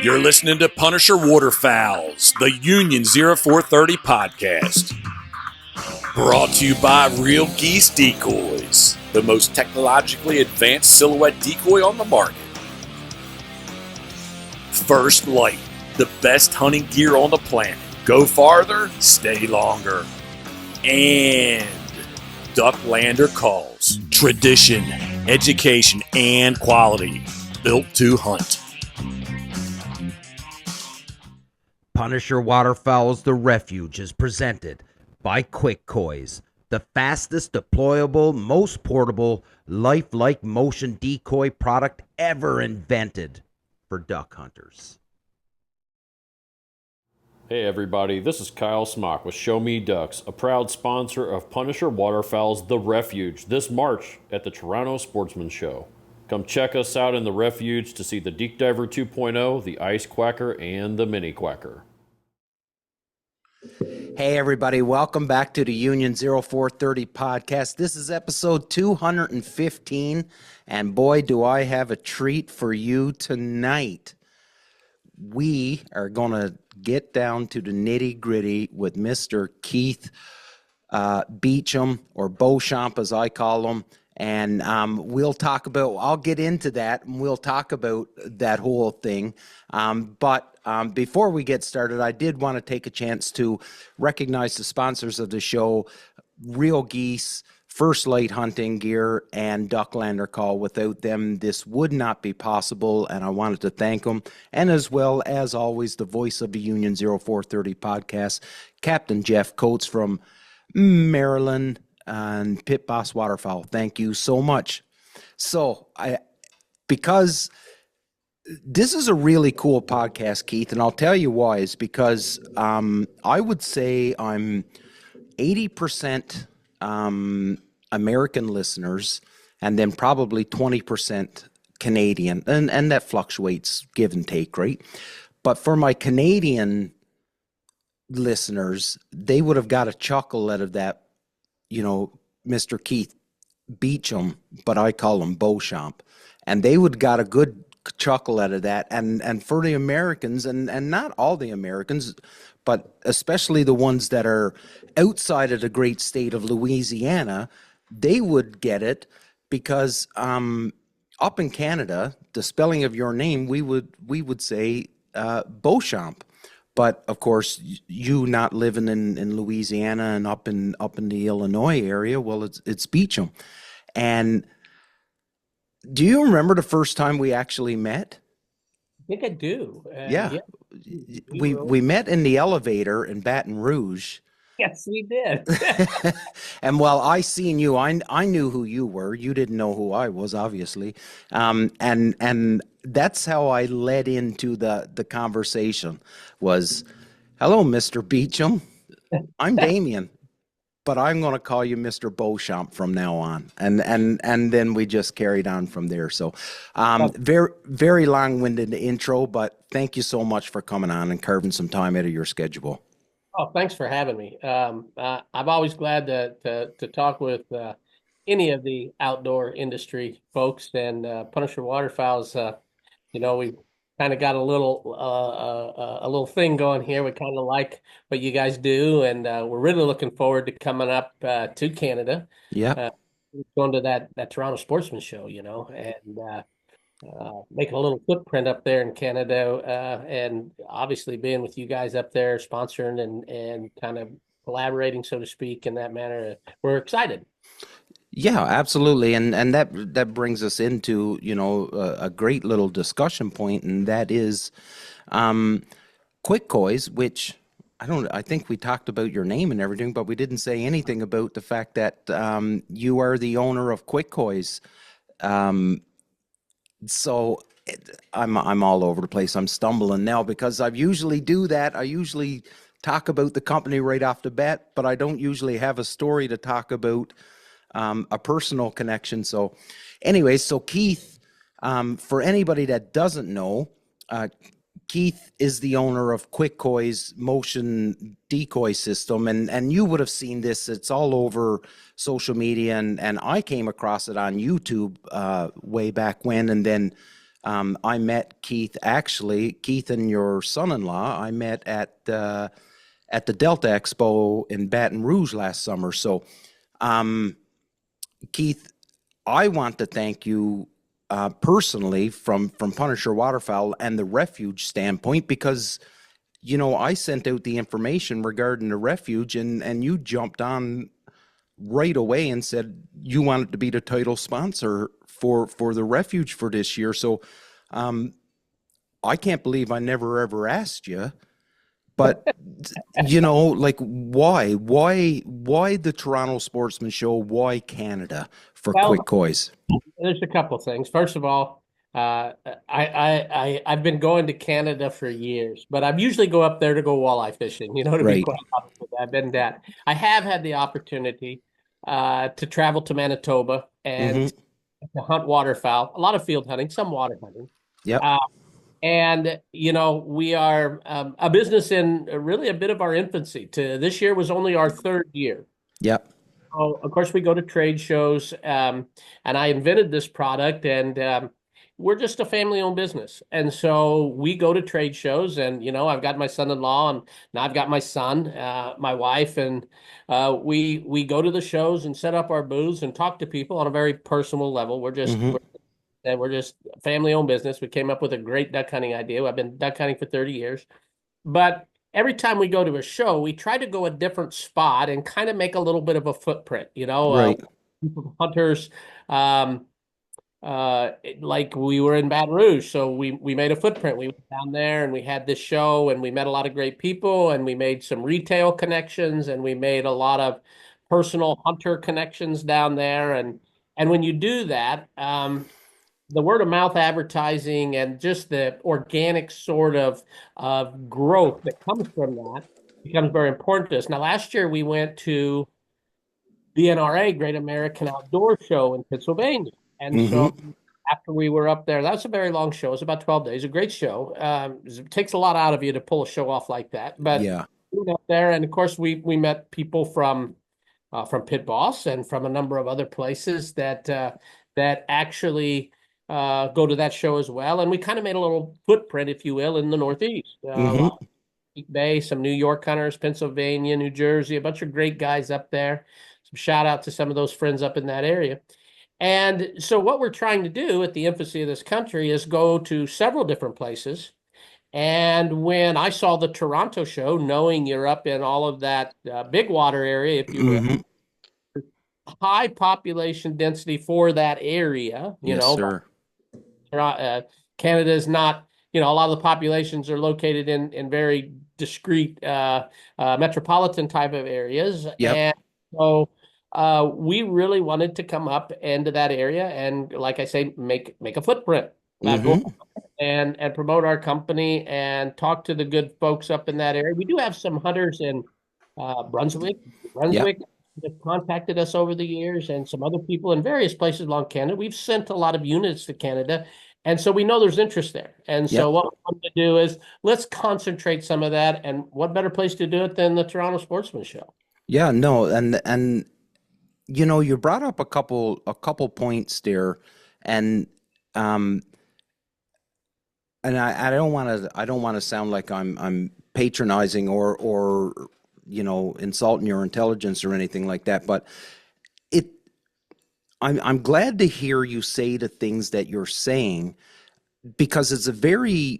You're listening to Punisher Waterfowls, the Union 0430 podcast. Brought to you by Real Geese Decoys, the most technologically advanced silhouette decoy on the market. First Light, the best hunting gear on the planet. Go farther, stay longer. And Ducklander Calls, tradition, education, and quality. Built to hunt. Punisher Waterfowls The Refuge is presented by Quickcoys, the fastest deployable, most portable, lifelike motion decoy product ever invented for duck hunters. Hey everybody, this is Kyle Smock with Show Me Ducks, a proud sponsor of Punisher Waterfowls The Refuge this March at the Toronto Sportsman Show. Come check us out in the Refuge to see the Deep Diver 2.0, the Ice Quacker, and the Mini Quacker. Hey everybody, welcome back to the Union 0430 podcast. This is episode 215, and boy, do I have a treat for you tonight. We are going to get down to the nitty-gritty with Mr. Keith Beecham, or Beauchamp as I call him, and we'll talk about, I'll get into that, and we'll talk about that whole thing. But before we get started, I did want to take a chance to recognize the sponsors of the show, Real Geese, First Light Hunting Gear, and Ducklander Call. Without them, this would not be possible, and I wanted to thank them. And as well as always, the voice of the Union 0430 podcast, Captain Jeff Coates from Maryland and Pit Boss Waterfowl. Thank you so much. So, because this is a really cool podcast, Keith, and I'll tell you why, is because I would say I'm 80% American listeners, and then probably 20% Canadian, and that fluctuates, give and take, right? But for my Canadian listeners, they would have got a chuckle out of that, you know, Mr. Keith Beecham, but I call him Beauchamp, and they would got a good chuckle out of that. And for the Americans, and not all the Americans, but especially the ones that are outside of the great state of Louisiana, they would get it because up in Canada, the spelling of your name, we would say Beauchamp. But of course, you not living in Louisiana and up in the Illinois area, well, it's Beecham. And do you remember the first time we actually met? I think I do. Yeah. We met in the elevator in Baton Rouge. Yes, we did. And while I seen you, I knew who you were. You didn't know who I was, obviously. And that's how I led into the conversation was, hello, Mr. Beecham. I'm Damien, but I'm going to call you Mr. Beauchamp from now on. And then we just carried on from there. So very, very long-winded intro, but thank you so much for coming on and carving some time out of your schedule. Oh, thanks for having me. I'm always glad to talk with any of the outdoor industry folks, and Punisher Waterfowls. We kind of got a little thing going here. We kind of like what you guys do, and we're really looking forward to coming up to Canada. Yeah, going to that Toronto Sportsman Show, and making a little footprint up there in Canada, and obviously being with you guys up there, sponsoring and kind of collaborating, so to speak, in that manner. We're excited. Yeah, absolutely, and that brings us into a great little discussion point, and that is Quickcoys, which I think we talked about your name and everything, but we didn't say anything about the fact that you are the owner of Quickcoys. So I'm all over the place. I'm stumbling now because I usually do that. I usually talk about the company right off the bat, but I don't usually have a story to talk about, a personal connection. So anyway, so Keith, for anybody that doesn't know, Keith is the owner of Quickcoys motion decoy system, and you would have seen this. It's all over social media, and I came across it on YouTube way back when, and then I met Keith, actually, Keith and your son-in-law, I met at the Delta Expo in Baton Rouge last summer. So, Keith, I want to thank you personally from Punisher Waterfowl and the refuge standpoint, because I sent out the information regarding the refuge, and you jumped on right away and said you wanted to be the title sponsor for the refuge for this year. So I can't believe I never ever asked you, but like why the Toronto Sportsman Show? Why Canada for Well, Quickcoys? there's a couple things. First of all, I've been going to Canada for years, but I usually go up there to go walleye fishing. To be Right. quite honest with you. I've been that. I have had the opportunity to travel to Manitoba and Mm-hmm. to hunt waterfowl. A lot of field hunting, some water hunting. Yep. And we are a business in really a bit of our infancy. To this year was only our third year. Yep. So of course, we go to trade shows, and I invented this product, and we're just a family-owned business. And so we go to trade shows, and I've got my son-in-law, and now I've got my son, my wife, and we go to the shows and set up our booths and talk to people on a very personal level. Mm-hmm. We're just a family-owned business. We came up with a great duck hunting idea. I've been duck hunting for 30 years, but every time we go to a show, we try to go a different spot and kind of make a little bit of a footprint, Right. hunters, um, like we were in Baton Rouge. So we made a footprint. We went down there and we had this show and we met a lot of great people and we made some retail connections and we made a lot of personal hunter connections down there. And when you do that, the word of mouth advertising and just the organic sort of growth that comes from that becomes very important to us. Now, last year we went to the NRA, Great American Outdoor Show in Pennsylvania. And so Mm-hmm. after we were up there, that was a very long show. It was about 12 days, a great show. It takes a lot out of you to pull a show off like that. But Yeah. we went up there, and of course, we met people from Pit Boss and from a number of other places that actually go to that show as well. And we kind of made a little footprint, if you will, in the Northeast. Mm-hmm. Bay, some New York hunters, Pennsylvania, New Jersey, a bunch of great guys up there. Some shout out to some of those friends up in that area. And so what we're trying to do at the infancy of this country is go to several different places. And when I saw the Toronto show, knowing you're up in all of that big water area, if you will, Mm-hmm. high population density for that area, Yes, sir. Canada is not, a lot of the populations are located in very discrete metropolitan type of areas. Yep. And so we really wanted to come up into that area and, like I say, make a footprint. Mm-hmm. And promote our company and talk to the good folks up in that area. We do have some hunters in Brunswick that contacted us over the years, and some other people in various places along Canada. We've sent a lot of units to Canada, and so we know there's interest there. And so Yep. what we want to do is let's concentrate some of that. And what better place to do it than the Toronto Sportsman Show? Yeah, no, and you brought up a couple points there, and I don't want to sound like I'm patronizing or insulting your intelligence or anything like that, but I'm glad to hear you say the things that you're saying, because it's a very,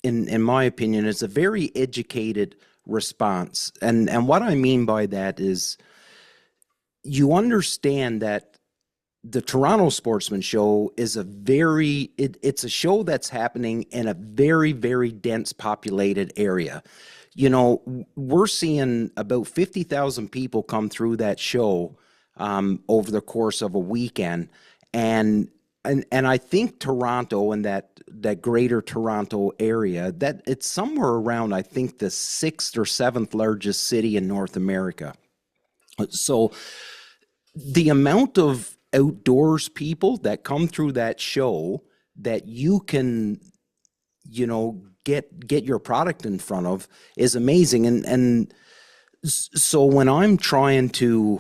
in my opinion, it's a very educated response. And what I mean by that is you understand that the Toronto Sportsman Show is it's a show that's happening in a very, very dense populated area. We're seeing about 50,000 people come through that show over the course of a weekend. And I think Toronto and that greater Toronto area, that it's somewhere around, I think, the 6th or 7th largest city in North America. So the amount of outdoors people that come through that show that you can, get your product in front of is amazing. And so when I'm trying to,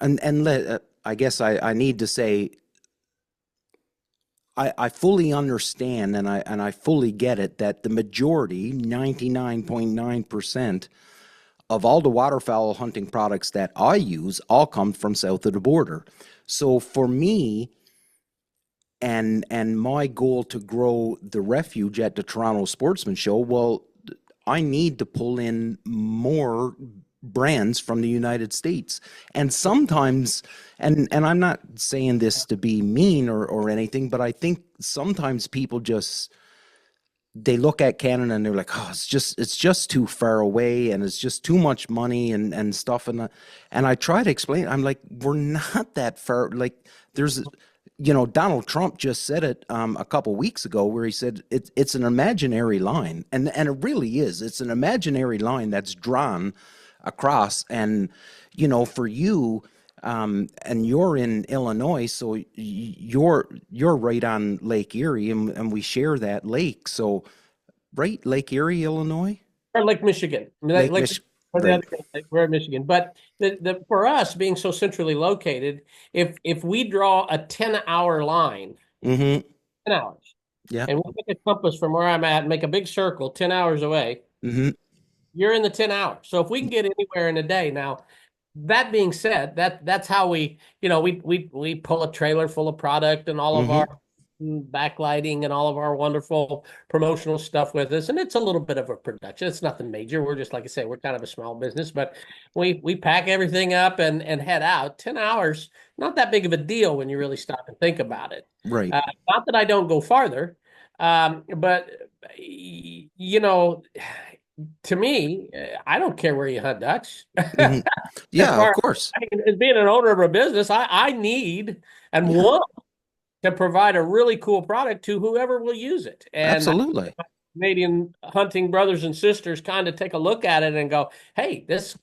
I guess I need to say, I fully understand and I fully get it that the majority, 99.9% of all the waterfowl hunting products that I use all come from south of the border. So for me, and my goal to grow the refuge at the Toronto Sportsman Show, well, I need to pull in more brands from the United States. And sometimes, and I'm not saying this to be mean or anything, but I think sometimes people just they look at Canada and they're like, oh, it's just too far away and it's just too much money and stuff. And I try to explain, I'm like, we're not that far. Like there's, Donald Trump just said it a couple weeks ago where he said it's an imaginary line. And it really is. It's an imaginary line that's drawn across. And, for you, and you're in Illinois, so you're right on Lake Erie, and we share that lake. So, right, Lake Erie, Illinois, Or Lake Michigan. I mean, Lake like Mich, or the right? other like, we're in Michigan. But the for us being so centrally located, if we draw a 10-hour line, Mm-hmm. 10 hours, Yeah. and we take a compass from where I'm at and make a big circle 10 hours away, Mm-hmm. you're in the 10 hours. So if we can get anywhere in a day now, that being said, that's how we pull a trailer full of product and all of our Mm-hmm. backlighting and all of our wonderful promotional stuff with us, and it's a little bit of a production. It's nothing major. We're just, like I say, we're kind of a small business, but we pack everything up and head out. 10 hours, not that big of a deal when you really stop and think about it. Right. Not that I don't go farther, but to me, I don't care where you hunt ducks. Mm-hmm. As Yeah, of far course. as being an owner of a business, I need and Yeah, want to provide a really cool product to whoever will use it. And absolutely. Canadian hunting brothers and sisters kind of take a look at it and go, "Hey, this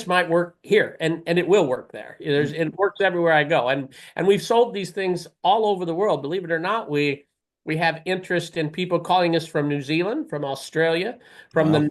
might work here," and it will work there. It works everywhere I go, and we've sold these things all over the world. Believe it or not, we have interest in people calling us from New Zealand, from Australia, from Wow. the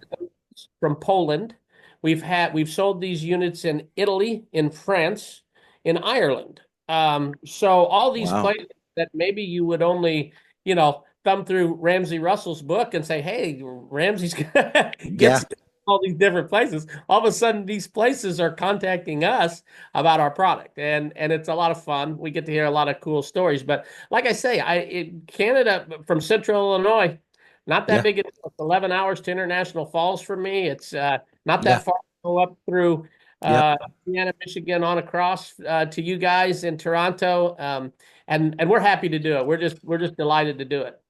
from Poland. We've sold these units in Italy, in France, in Ireland. So all these Wow. places that maybe you would only, thumb through Ramsey Russell's book and say, "Hey, Ramsey's Yeah. gets all these different places." All of a sudden, these places are contacting us about our product, and it's a lot of fun. We get to hear a lot of cool stories. But like I say, Canada from Central Illinois, not that Yeah. big. It's 11 hours to International Falls for me. It's not Yeah. that far to go up through Yep. Indiana, Michigan, on across to you guys in Toronto. And we're happy to do it. We're just delighted to do it.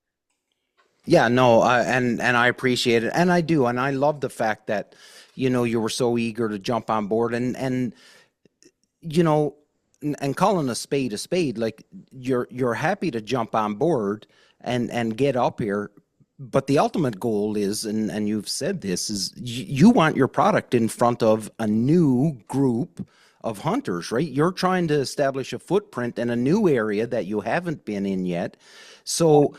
Yeah, no, and I appreciate it, and I do, and I love the fact that, you were so eager to jump on board, and you know, and calling a spade, like you're happy to jump on board and get up here, but the ultimate goal is, and you've said this, is you want your product in front of a new group of hunters, right? You're trying to establish a footprint in a new area that you haven't been in yet. So,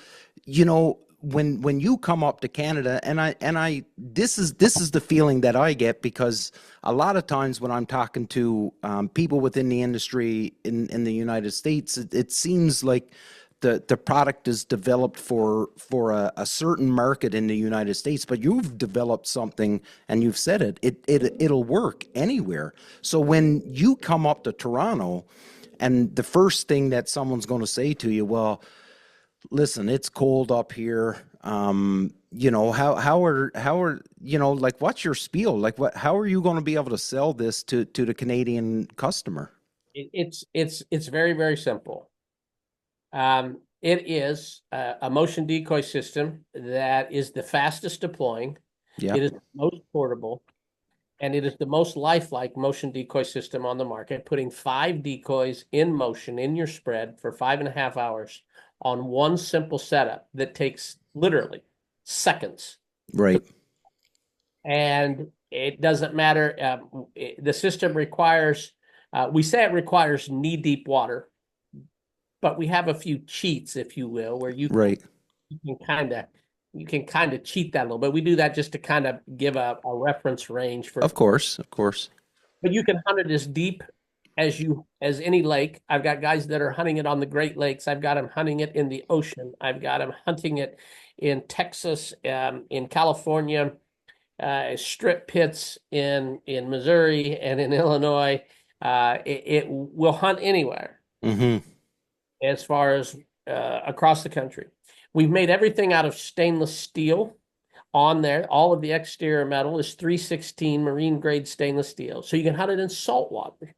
when you come up to Canada, and I this is the feeling that I get, because a lot of times when I'm talking to people within the industry in the United States, it seems like the product is developed for a certain market in the United States, but you've developed something, and you've said it'll work anywhere. So when you come up to Toronto, and the first thing that someone's going to say to you, well, listen, it's cold up here. How are like, what's your spiel? Like, how are you going to be able to sell this to the Canadian customer? It's very, very simple. It is a motion decoy system that is the fastest deploying. Yeah. It is the most portable, and it is the most lifelike motion decoy system on the market, putting 5 decoys in motion in your spread for 5.5 hours on one simple setup that takes literally seconds. Right. And it doesn't matter. The system requires, we say it requires knee-deep water, but we have a few cheats, if you will, where Right. you can kind of cheat that a little bit. We do that just to kind of give a reference range for, Of course. Of course. but you can hunt it as deep as any lake. I've got guys that are hunting it on the Great Lakes. I've got them hunting it in the ocean. I've got them hunting it in Texas, in California, strip pits in Missouri and in Illinois. It will hunt anywhere as far as across the country. We've made everything out of stainless steel on there. All of the exterior metal is 316 marine grade stainless steel. So you can hunt it in salt water.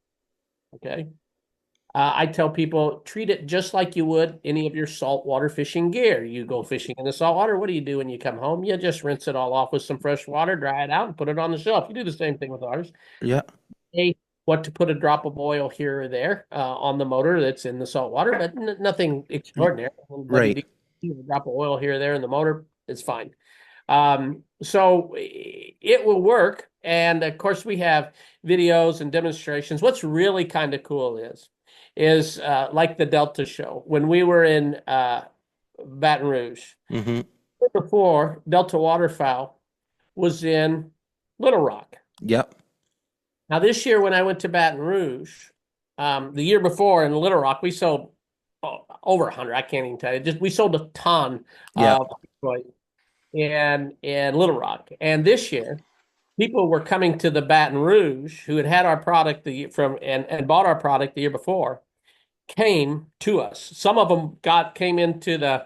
Okay. I tell people, treat it just like you would any of your saltwater fishing gear. You go fishing in the saltwater. What do you do when you come home? You just rinse it all off with some fresh water, dry it out, and put it on the shelf. You do the same thing with ours. Yeah. What to put a drop of oil here or there on the motor that's in the saltwater, but nothing extraordinary. Right. A drop of oil here or there in the motor, it's fine. So it will work. And of course, we have videos and demonstrations. What's really kind of cool is like the Delta show. When we were in Baton Rouge, before, Delta Waterfowl was in Little Rock. Yep. Now, this year when I went to Baton Rouge, the year before in Little Rock, we sold over 100. I can't even tell you. We sold a ton of in Little Rock. And this year, people were coming to the Baton Rouge who had our product and bought our product the year before, came to us. Some of them came into the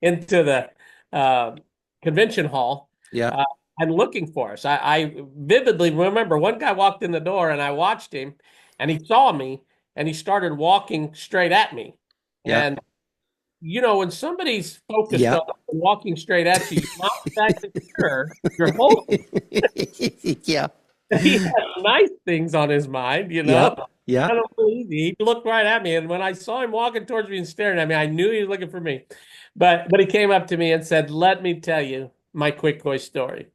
into the convention hall. Yeah. And looking for us. I vividly remember one guy walked in the door and I watched him and he saw me and he started walking straight at me. Yeah. And when somebody's focused on walking straight at you, you're not exactly sure you're holding. Yeah. He had nice things on his mind, Yeah. Kind of easy. He looked right at me, and when I saw him walking towards me and staring at me, I knew he was looking for me. But he came up to me and said, "Let me tell you my Quickcoys story."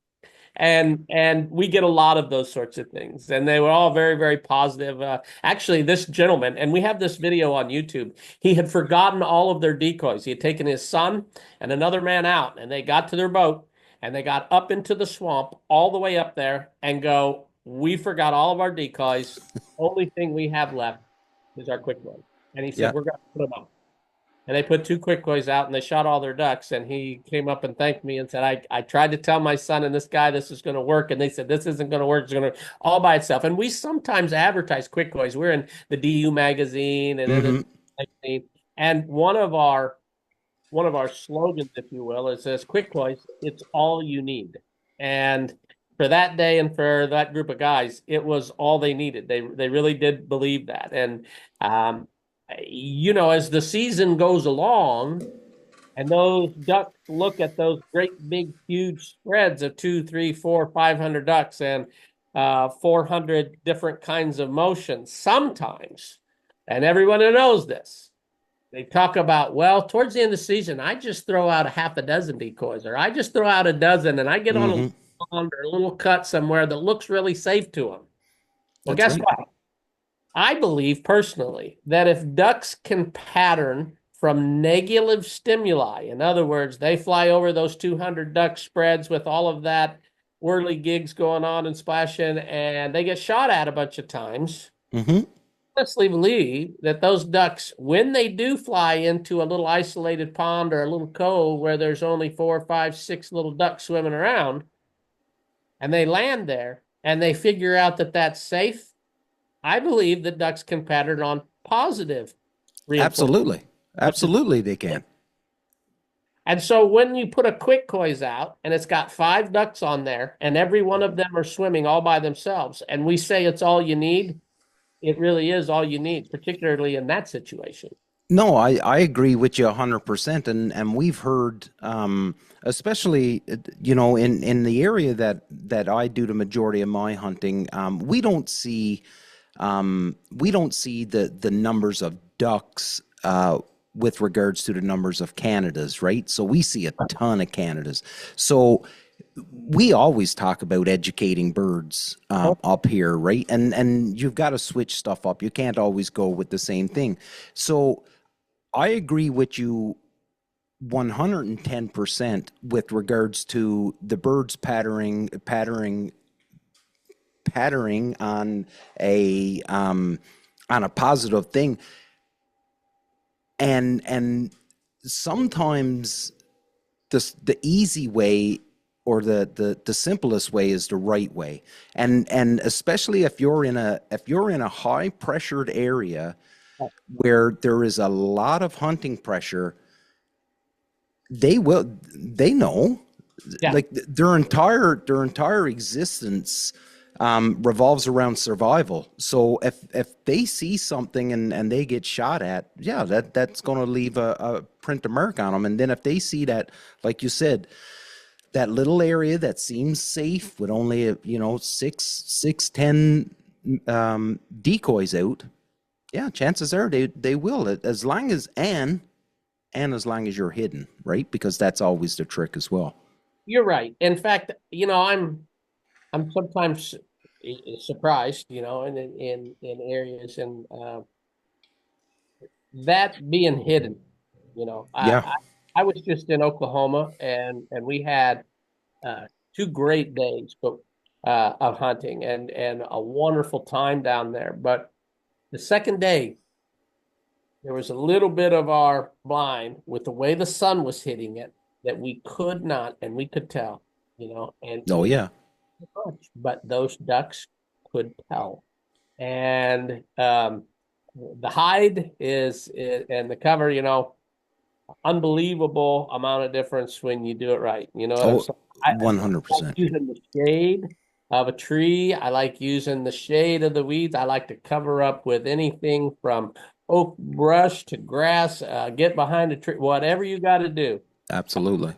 And we get a lot of those sorts of things. And they were all very, very positive. Actually, this gentleman, and we have this video on YouTube, he had forgotten all of their decoys. He had taken his son and another man out, and they got to their boat, and they got up into the swamp all the way up there and go, "We forgot all of our decoys. Only thing we have left is our Quickcoys." And he said, "We're going to put them out." And they put 2 Quickcoys out and they shot all their ducks. And he came up and thanked me and said, I tried to tell my son and this guy this is going to work. And they said, "This isn't going to work. It's going to all by itself." And we sometimes advertise Quickcoys. We're in the DU magazine and one of our slogans, if you will, is this: Quickcoys, it's all you need. And for that day and for that group of guys, it was all they needed. They really did believe that. And as the season goes along and those ducks look at those great big huge spreads of 200, 300, 400, 500 ducks and 400 different kinds of motions, sometimes, and everyone who knows this, they talk about, well, towards the end of the season, I just throw out a half a dozen decoys, or I just throw out a dozen and I get on a pond or a little cut somewhere that looks really safe to them. Well, guess what? I believe personally that if ducks can pattern from negative stimuli, in other words, they fly over those 200 duck spreads with all of that whirly gigs going on and splashing, and they get shot at a bunch of times. Honestly believe that those ducks, when they do fly into a little isolated pond or a little cove where there's only 4, 5, 6 little ducks swimming around, and they land there and they figure out that that's safe, I believe that ducks can pattern on positive reinforcement. Absolutely they can. And so when you put a Quickcoys out and it's got 5 ducks on there and every one of them are swimming all by themselves, and we say it's all you need, it really is all you need, particularly in that situation. No, I agree with you 100%. And we've heard, especially, in the area that I do the majority of my hunting, we don't see the numbers of ducks with regards to the numbers of Canadas, right? So we see a ton of Canadas. So we always talk about educating birds up here, right? And you've got to switch stuff up. You can't always go with the same thing. So I agree with you 110% with regards to the birds patterning patterning on a positive thing, and sometimes the easy way or the simplest way is the right way, and especially if you're in a high pressured area where there is a lot of hunting pressure. They know, Yeah. like their entire existence revolves around survival. So if they see something and they get shot at, yeah, that's going to leave a print of mark on them. And then if they see that, like you said, that little area that seems safe with only six, 10 decoys out, yeah, chances are they will, as long as and as long as you're hidden, right? Because that's always the trick as well. You're right. In fact, I'm sometimes surprised, in areas, and that being hidden. You know, Yeah. I was just in Oklahoma, and we had two great days, but of hunting, and a wonderful time down there. But the second day, there was a little bit of our blind with the way the sun was hitting it that we could not, and we could tell, and Oh yeah. much, but those ducks could tell. And the hide and the cover, unbelievable amount of difference when you do it right. You know what I'm Oh, saying? I like 100%. using the shade of a tree. I like using the shade of the weeds. I like to cover up with anything from oak brush to grass. Get behind a tree, whatever you got to do. Absolutely.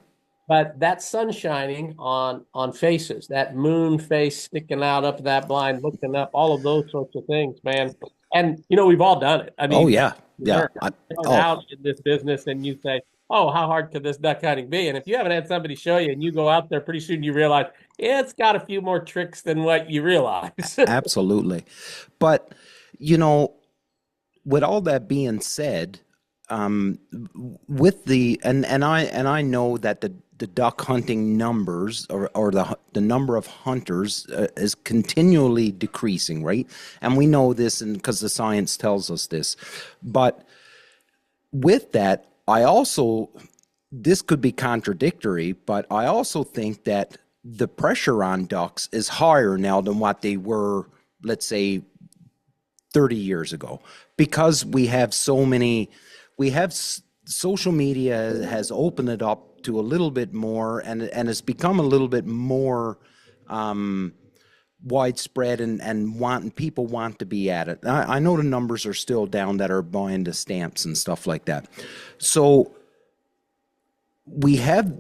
But that sun shining on faces, that moon face sticking out up that blind, looking up, all of those sorts of things, man. And we've all done it. I Oh mean, yeah. Yeah. you start Oh, out in this business and you say, "Oh, how hard could this duck hunting be?" And if you haven't had somebody show you, and you go out there, pretty soon you realize it's got a few more tricks than what you realize. absolutely. But you know, with all that being said, with the and I know that the duck hunting numbers or the number of hunters is continually decreasing, right? And we know this, and because the science tells us this. But with that, I also, this could be contradictory, but I also think that the pressure on ducks is higher now than what they were, let's say, 30 years ago, because we have so many, social media has opened it up to a little bit more, and it's become a little bit more widespread, and people want to be at it. I know the numbers are still down that are buying the stamps and stuff like that. So we have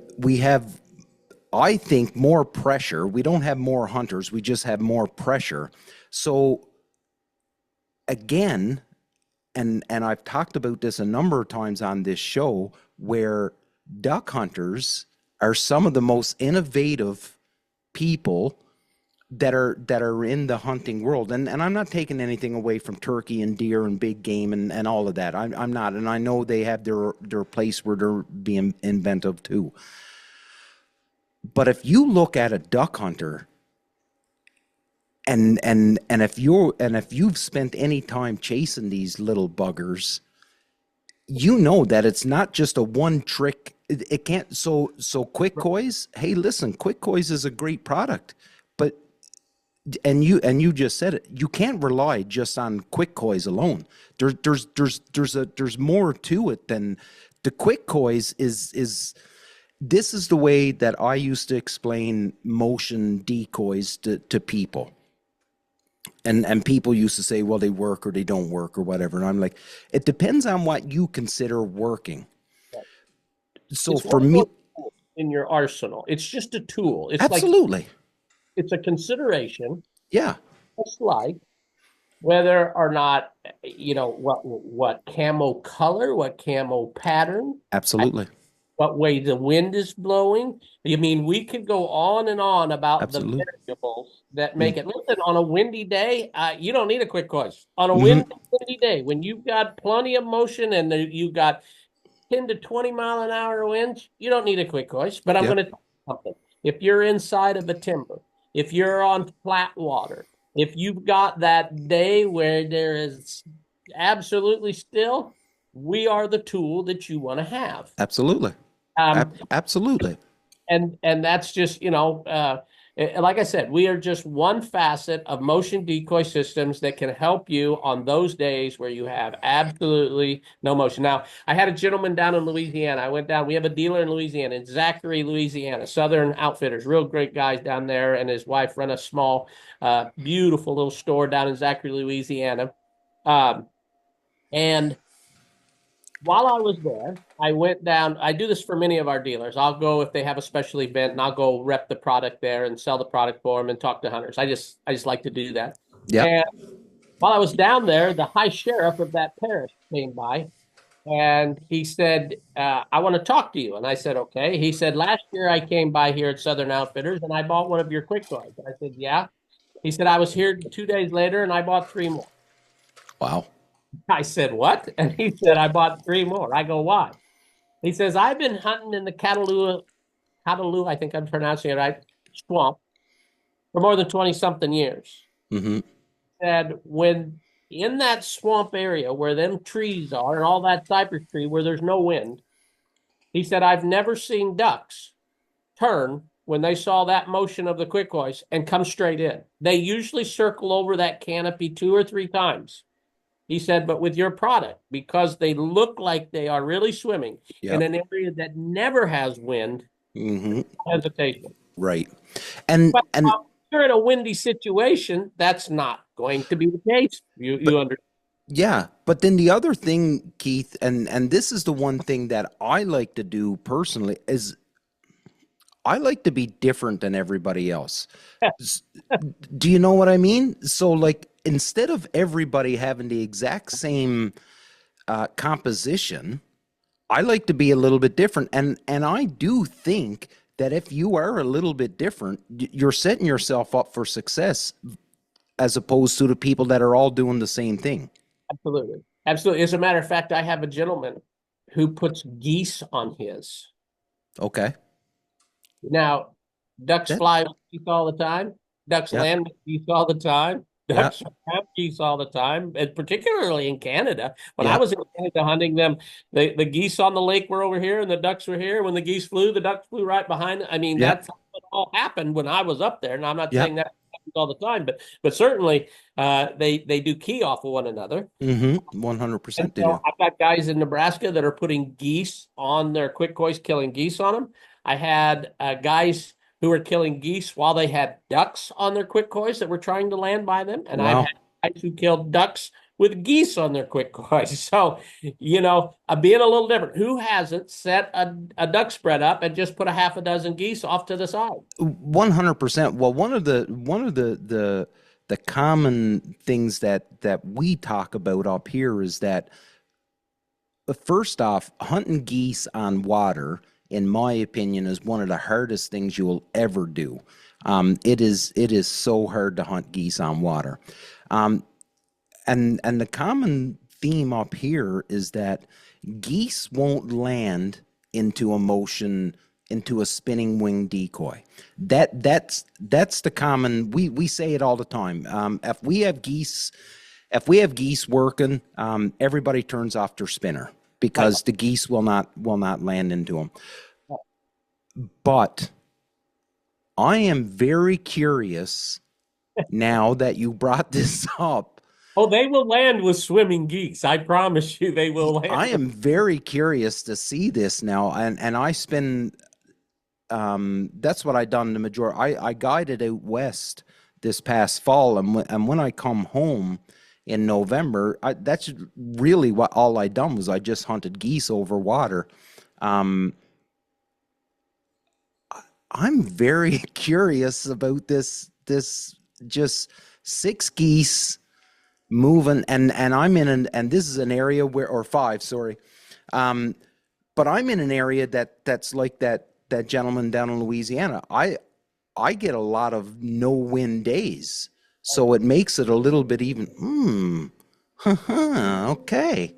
I think more pressure. We don't have more hunters, we just have more pressure. So again, and I've talked about this a number of times on this show, where duck hunters are some of the most innovative people that are in the hunting world. And I'm not taking anything away from turkey and deer and big game and all of that. I'm not. And I know they have their place where they're being inventive too. But if you look at a duck hunter, and if you've spent any time chasing these little buggers, you know that it's not just a one trick. It can't. So Quickcoys. Hey, listen, Quickcoys is a great product, but and you just said it. You can't rely just on Quickcoys alone. There's more to it than the Quickcoys is. This is the way that I used to explain motion decoys to people. And people used to say, well, they work or they don't work or whatever. And I'm like, it depends on what you consider working. So It's for one of me, those tools in your arsenal. It's just a tool. It's like absolutely. it's a consideration, Yeah, just like whether or not what camo color, what camo pattern, absolutely. what way the wind is blowing. I mean, we could go on and on about the Absolutely. variables that make it. Listen, on a windy day, you don't need a quick course. On a Hmm. windy day, when you've got plenty of motion and you've got 10 to 20 mile an hour winds, you don't need a quick course. But I'm Yeah. going to tell you something. If you're inside of a timber, if you're on flat water, If you've got that day where there is absolutely still, we are the tool that you want to have. Absolutely. Um, Absolutely. and that's just, like I said, we are just one facet of motion decoy systems that can help you on those days where you have absolutely no motion. Now, I had a gentleman down in Louisiana. I went down, we have a dealer in Louisiana, in Zachary, Louisiana, Southern Outfitters, real great guys down there, and his wife run a small, beautiful little store down in Zachary, Louisiana. And while I was there, I went down. I do this for many of our dealers. I'll go if they have a special event, and I'll go rep the product there and sell the product for them and talk to hunters. I just like to do that. Yep. And while I was down there, the high sheriff of that parish came by, and he said, "I want to talk to you." And I said, "Okay." He said, "Last year I came by here at Southern Outfitters, and I bought one of your Quickcoys." I said, "Yeah." He said, "I was here 2 days later, and I bought 3 more." Wow. I said, "What?" And he said, "I bought 3 more." I go, "Why?" He says, "I've been hunting in the Cataloo, I think I'm pronouncing it right, swamp for more than 20 something years." Mm-hmm. Said, when in that swamp area where them trees are and all that cypress tree where there's no wind, he said, "I've never seen ducks turn when they saw that motion of the Quickcoys and come straight in. They usually circle over that canopy 2 or 3 times." He said, "But with your product, because they look like they are really swimming in Yep. an area that never has wind, Mm-hmm. hesitation." Right. And But and if you're in a windy situation, that's not going to be the case. You but understand? yeah, but then the other thing, Keith, and this is the one thing that I like to do personally is I like to be different than everybody else. S- Do you know what I mean? So like instead of everybody having the exact same composition, I like to be a little bit different, and I do think that if you are a little bit different, you're setting yourself up for success as opposed to the people that are all doing the same thing. Absolutely. Absolutely. As a matter of fact, I have a gentleman who puts geese on his. Okay. Now, ducks That. fly with geese all the time. Ducks Yep. land with geese all the time. Yep. Ducks have geese all the time, and particularly in Canada. When I Yep. was in Canada hunting them, the geese on the lake were over here, and the ducks were here. When the geese flew, the ducks flew right behind. I mean, Yep. that's how it all happened when I was up there. And I'm not saying Yep. that happens all the time, but certainly they do key off of one another. Mm-hmm. And 100% they so do. I've got guys in Nebraska that are putting geese on their Quickcoys, killing geese on them. I had guys who were killing geese while they had ducks on their Quickcoys that were trying to land by them. And I've Wow. had guys who killed ducks with geese on their Quickcoys. So, being a little different. Who hasn't set a duck spread up and just put a half a dozen geese off to the side? 100%. Well, one of the common things that we talk about up here is that first off, hunting geese on water, in my opinion, is one of the hardest things you will ever do. It is so hard to hunt geese on water. Um, and the common theme up here is that geese won't land into a spinning wing decoy. That's the common. We say it all the time. If we have geese working, everybody turns off their spinner because the geese will not land into them. But I am very curious now that you brought this up. Oh, they will land with swimming geese. I promise you they will land. I am very curious to see this now, and I spend. That's what I done the majority. I guided out west this past fall, and when I come home in November, that's really what all I done was I just hunted geese over water. Um, I'm very curious about this just 6 geese moving, and I'm and this is an area where, or 5, sorry, but I'm in an area that's like that gentleman down in Louisiana. I get a lot of no wind days, so it makes it a little bit even. Okay.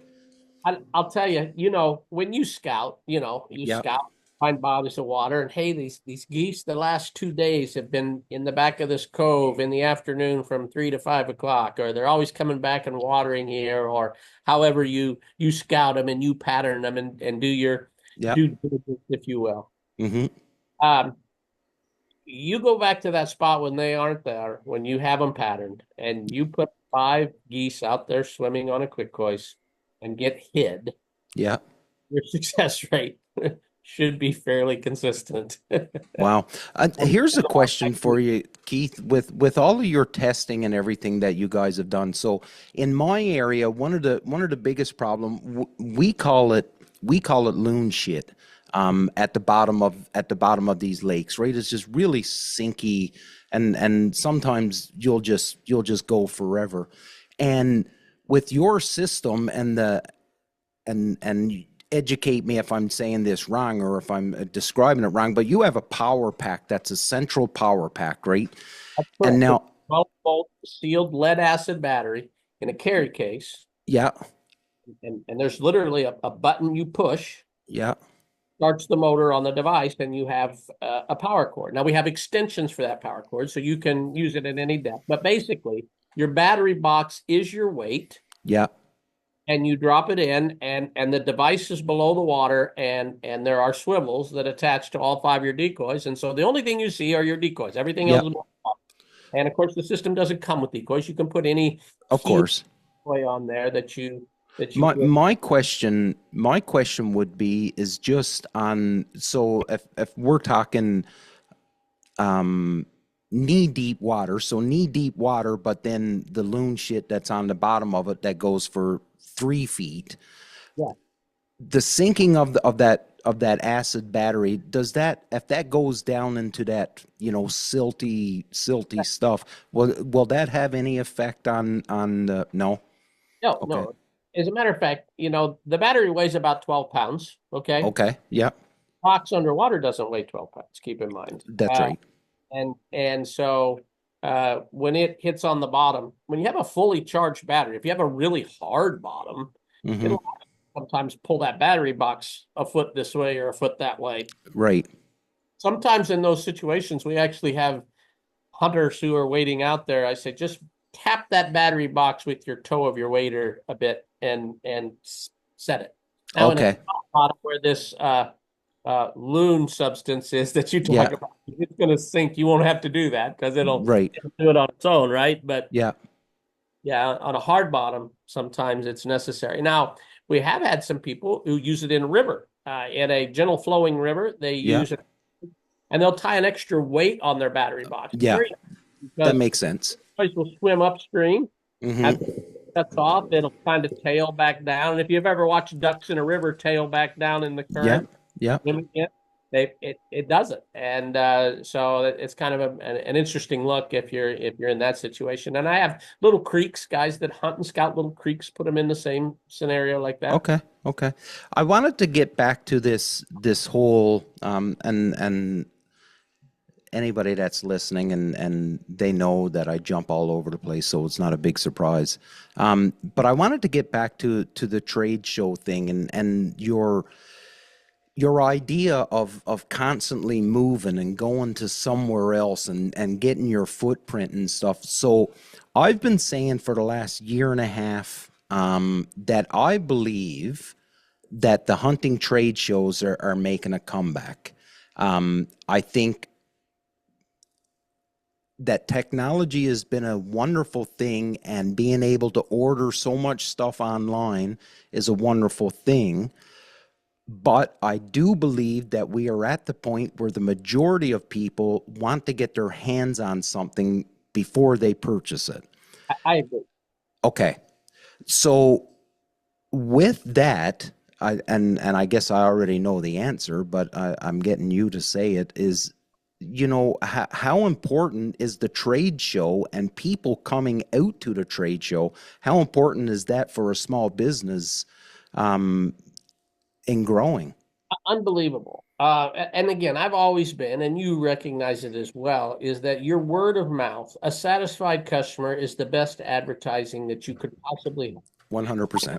I'll tell you, when you scout, you Yep. scout find bodies of water, and hey, these geese the last 2 days have been in the back of this cove in the afternoon from 3 to 5 o'clock, or they're always coming back and watering here, or however you scout them and you pattern them and do your Yeah. due diligence, if you will. Mm-hmm. You go back to that spot when they aren't there, when you have them patterned, and you put 5 geese out there swimming on a Quickcoys and get hid, Yeah. your success rate should be fairly consistent. Wow. Here's a question for you, Keith, with all of your testing and everything that you guys have done. So in my area, one of the biggest problem, we call it loon shit. At the bottom of these lakes, right? It's just really sinky, and sometimes you'll just go forever. And with your system and educate me if I'm saying this wrong or if I'm describing it wrong, but you have a power pack that's a central power pack, right? And now 12-volt sealed lead acid battery in a carry case. Yeah. And there's literally a button you push. Yeah. Starts the motor on the device, and you have a power cord. Now we have extensions for that power cord, so you can use it at any depth. But basically, your battery box is your weight. Yeah. And you drop it in, and the device is below the water, and there are swivels that attach to all 5 of your decoys. And so the only thing you see are your decoys. Everything else is off. And of course, the system doesn't come with decoys. You can put any decoy on there that you my question would be is just on, so if we're talking knee deep water, but then the loon shit that's on the bottom of it that goes for 3 feet. Yeah. The sinking of that acid battery, does that, if that goes down into that, silty stuff, will that have any effect on the, no? No, okay. No. As a matter of fact, the battery weighs about 12 pounds. Okay. Okay. Yeah. Box underwater doesn't weigh 12 pounds. Keep in mind. That's right. And so when it hits on the bottom, when you have a fully charged battery, if you have a really hard bottom, it'll sometimes pull that battery box a foot this way or a foot that way. Right. Sometimes in those situations, we actually have hunters who are waiting out there. I say, just tap that battery box with your toe of your wader a bit and set it. Now, okay. In a bottom where this loon substance is that you talk about, it's going to sink. You won't have to do that because it'll do it on its own, right? But yeah, on a hard bottom, sometimes it's necessary. Now, we have had some people who use it in a river, in a gentle flowing river. They use it, and they'll tie an extra weight on their battery box. Yeah, that makes sense. Will swim upstream. As it cuts off, it'll kind of tail back down. And if you've ever watched ducks in a river tail back down in the current, it doesn't. And so it's kind of an interesting look if you're in that situation. And I have little creeks, guys that hunt and scout little creeks, put them in the same scenario like that. Okay. I wanted to get back to this whole and anybody that's listening and they know that I jump all over the place, so it's not a big surprise. But I wanted to get back to the trade show thing and your idea of constantly moving and going to somewhere else and getting your footprint and stuff. So I've been saying for the last year and a half that I believe that the hunting trade shows are making a comeback. I think that technology has been a wonderful thing, and being able to order so much stuff online is a wonderful thing. But I do believe that we are at the point where the majority of people want to get their hands on something before they purchase it. I agree. Okay. So with that, I guess I already know the answer, but I'm getting you to say it, is, how important is the trade show and people coming out to the trade show? How important is that for a small business in growing? Unbelievable. And again, I've always been, and you recognize it as well, is that your word of mouth, a satisfied customer, is the best advertising that you could possibly have. 100%.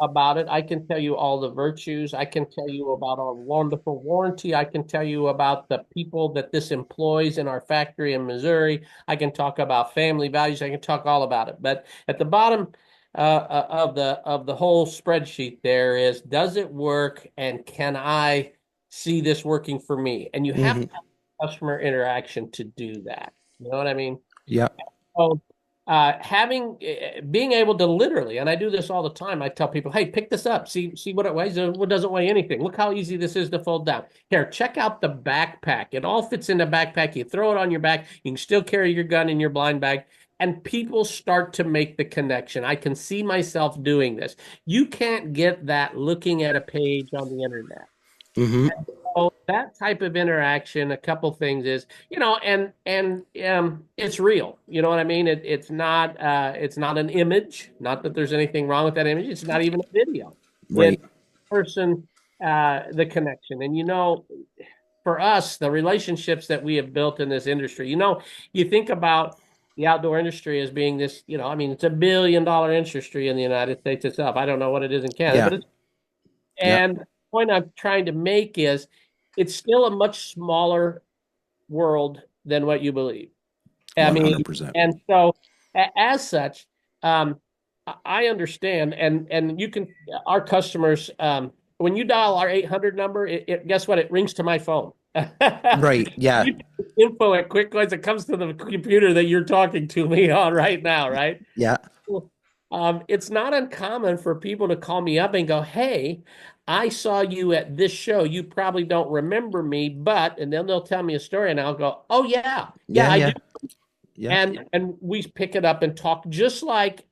about it. I can tell you all the virtues. I can tell you about our wonderful warranty. I can tell you about the people that this employs in our factory in Missouri. I can talk about family values. I can talk all about it. But at the bottom of the whole spreadsheet there is, does it work, and can I see this working for me? And you have to have customer interaction to do that. You know what I mean? Yeah. So being able to literally, and I do this all the time, I tell people, hey, pick this up, see what it weighs. What doesn't weigh anything. Look how easy this is to fold down. Here, check out the backpack. It all fits in the backpack. You throw it on your back. You can still carry your gun in your blind bag. And people start to make the connection. I can see myself doing this. You can't get that looking at a page on the internet. So that type of interaction, a couple things is, and it's real. You know what I mean? It's not an image. Not that there's anything wrong with that image. It's not even a video. Right. It's person, the connection. And for us, the relationships that we have built in this industry, you think about the outdoor industry as being this, it's $1 billion industry in the United States itself. I don't know what it is in Canada, but the point I'm trying to make is it's still a much smaller world than what you believe. 100%. And so as such, I understand, and you can, our customers, when you dial our 800 number, guess what? It rings to my phone. Right. Yeah. Info at Quickcoys, it comes to the computer that you're talking to me on right now, right? Yeah. It's not uncommon for people to call me up and go, hey, I saw you at this show. You probably don't remember me, and then they'll tell me a story, and I'll go, oh yeah, I do. Yeah. And we pick it up and talk just like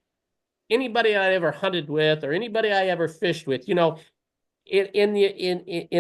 anybody I ever hunted with or anybody I ever fished with. In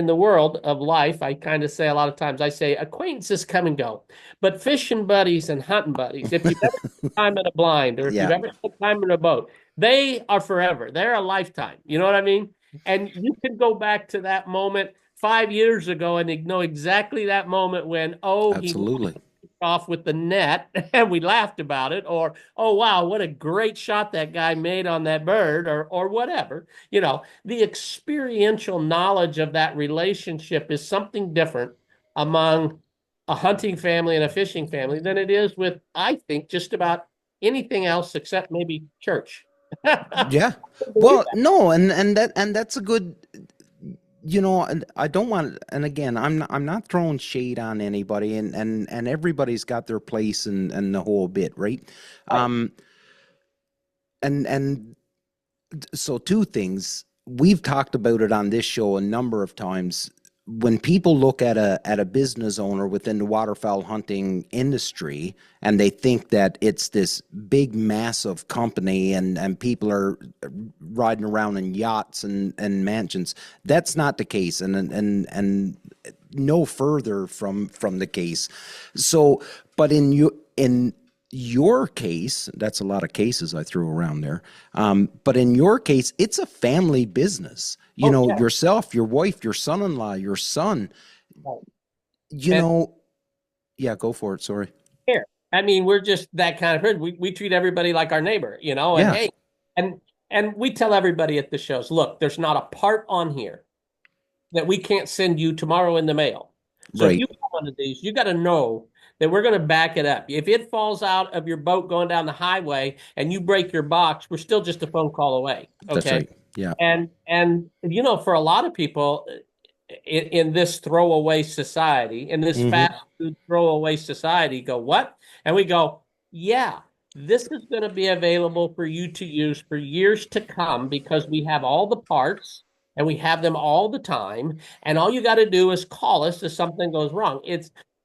the world of life, I kind of say a lot of times, I say acquaintances come and go, but fishing buddies and hunting buddies, if you've ever spent time in a blind or if you've ever spent time in a boat, they are forever. They're a lifetime. You know what I mean? And you can go back to that moment 5 years ago and know exactly that moment when, absolutely, he off with the net and we laughed about it, or oh wow, what a great shot that guy made on that bird, or whatever. The experiential knowledge of that relationship is something different among a hunting family and a fishing family than it is with, I think, just about anything else except maybe church. Yeah. Well, no, and that's a good, and I don't want, and again, I'm not throwing shade on anybody, and everybody's got their place and the whole bit, right? And so two things, we've talked about it on this show a number of times. When people look at a business owner within the waterfowl hunting industry and they think that it's this big, massive company and people are riding around in yachts and mansions, that's not the case, and no further from the case. So, but in your case, that's a lot of cases I threw around there. But in your case, it's a family business. Yourself, your wife, your son-in-law, your son, yeah, go for it. Sorry. Here. We're just that kind of person. We treat everybody like our neighbor, and hey, and we tell everybody at the shows, look, there's not a part on here that we can't send you tomorrow in the mail. So if you get one of these, you got to know that we're going to back it up. If it falls out of your boat going down the highway and you break your box, we're still just a phone call away. Okay. That's right. Yeah. And for a lot of people in this throwaway society, in this fast food throwaway society, go, what? And we go, yeah, this is going to be available for you to use for years to come because we have all the parts and we have them all the time. And all you got to do is call us if something goes wrong.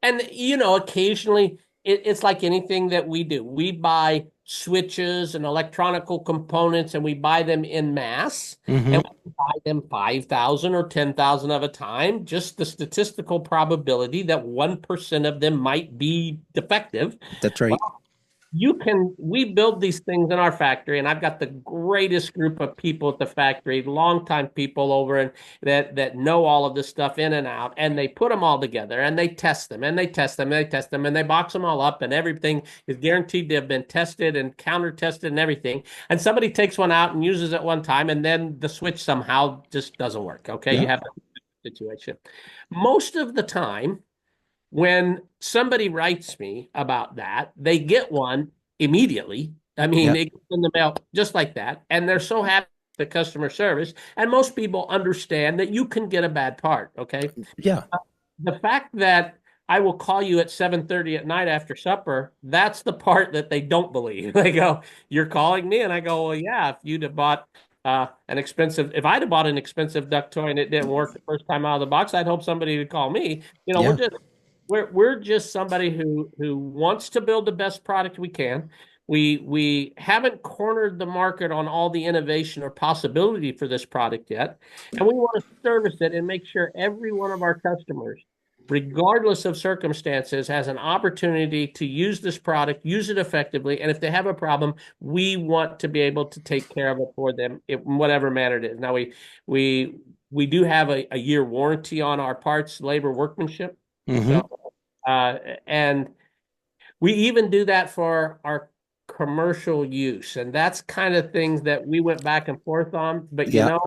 Occasionally it's like anything that we do. We buy switches and electronical components and we buy them in mass, and we buy them 5,000 or 10,000 of a time. Just the statistical probability that 1% of them might be defective. That's right. Well, we build these things in our factory, and I've got the greatest group of people at the factory, longtime people over and that know all of this stuff in and out, and they put them all together and they test them and they test them and they test them and they box them all up, and everything is guaranteed to have been tested and counter tested and everything. And somebody takes one out and uses it one time, and then the switch somehow just doesn't work. Okay, you have a situation. Most of the time, when somebody writes me about that, they get one immediately. I mean, it gets in the mail just like that. And they're so happy with the customer service. And most people understand that you can get a bad part. Okay. Yeah. The fact that I will call you at 7:30 at night after supper, that's the part that they don't believe. They go, "You're calling me?" And I go, "Well, yeah, if you'd have bought if I'd have bought an expensive duck toy and it didn't work the first time out of the box, I'd hope somebody would call me." We're just somebody who wants to build the best product we can. We haven't cornered the market on all the innovation or possibility for this product yet, and we want to service it and make sure every one of our customers, regardless of circumstances, has an opportunity to use this product, use it effectively, and if they have a problem, we want to be able to take care of it for them in whatever manner it is. Now we do have a year warranty on our parts, labor, workmanship. So, and we even do that for our commercial use. And that's kind of things that we went back and forth on. But the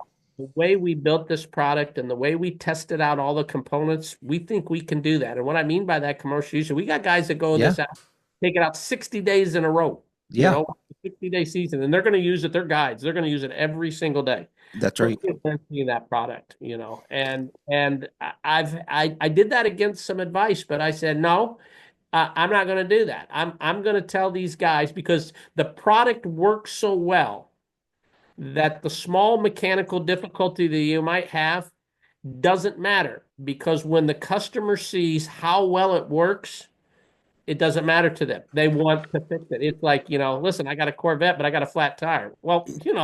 way we built this product and the way we tested out all the components, we think we can do that. And what I mean by that commercial use, we got guys that go this out, take it out 60 days in a row. 60-day season, and they're going to use it. They're guides. They're going to use it every single day. That's right. That product, and I did that against some advice, but I said no, I'm not going to do that. I'm going to tell these guys, because the product works so well that the small mechanical difficulty that you might have doesn't matter, because when the customer sees how well it works, it doesn't matter to them. They want to fix it. It's like, listen, I got a Corvette, but I got a flat tire. Well, quit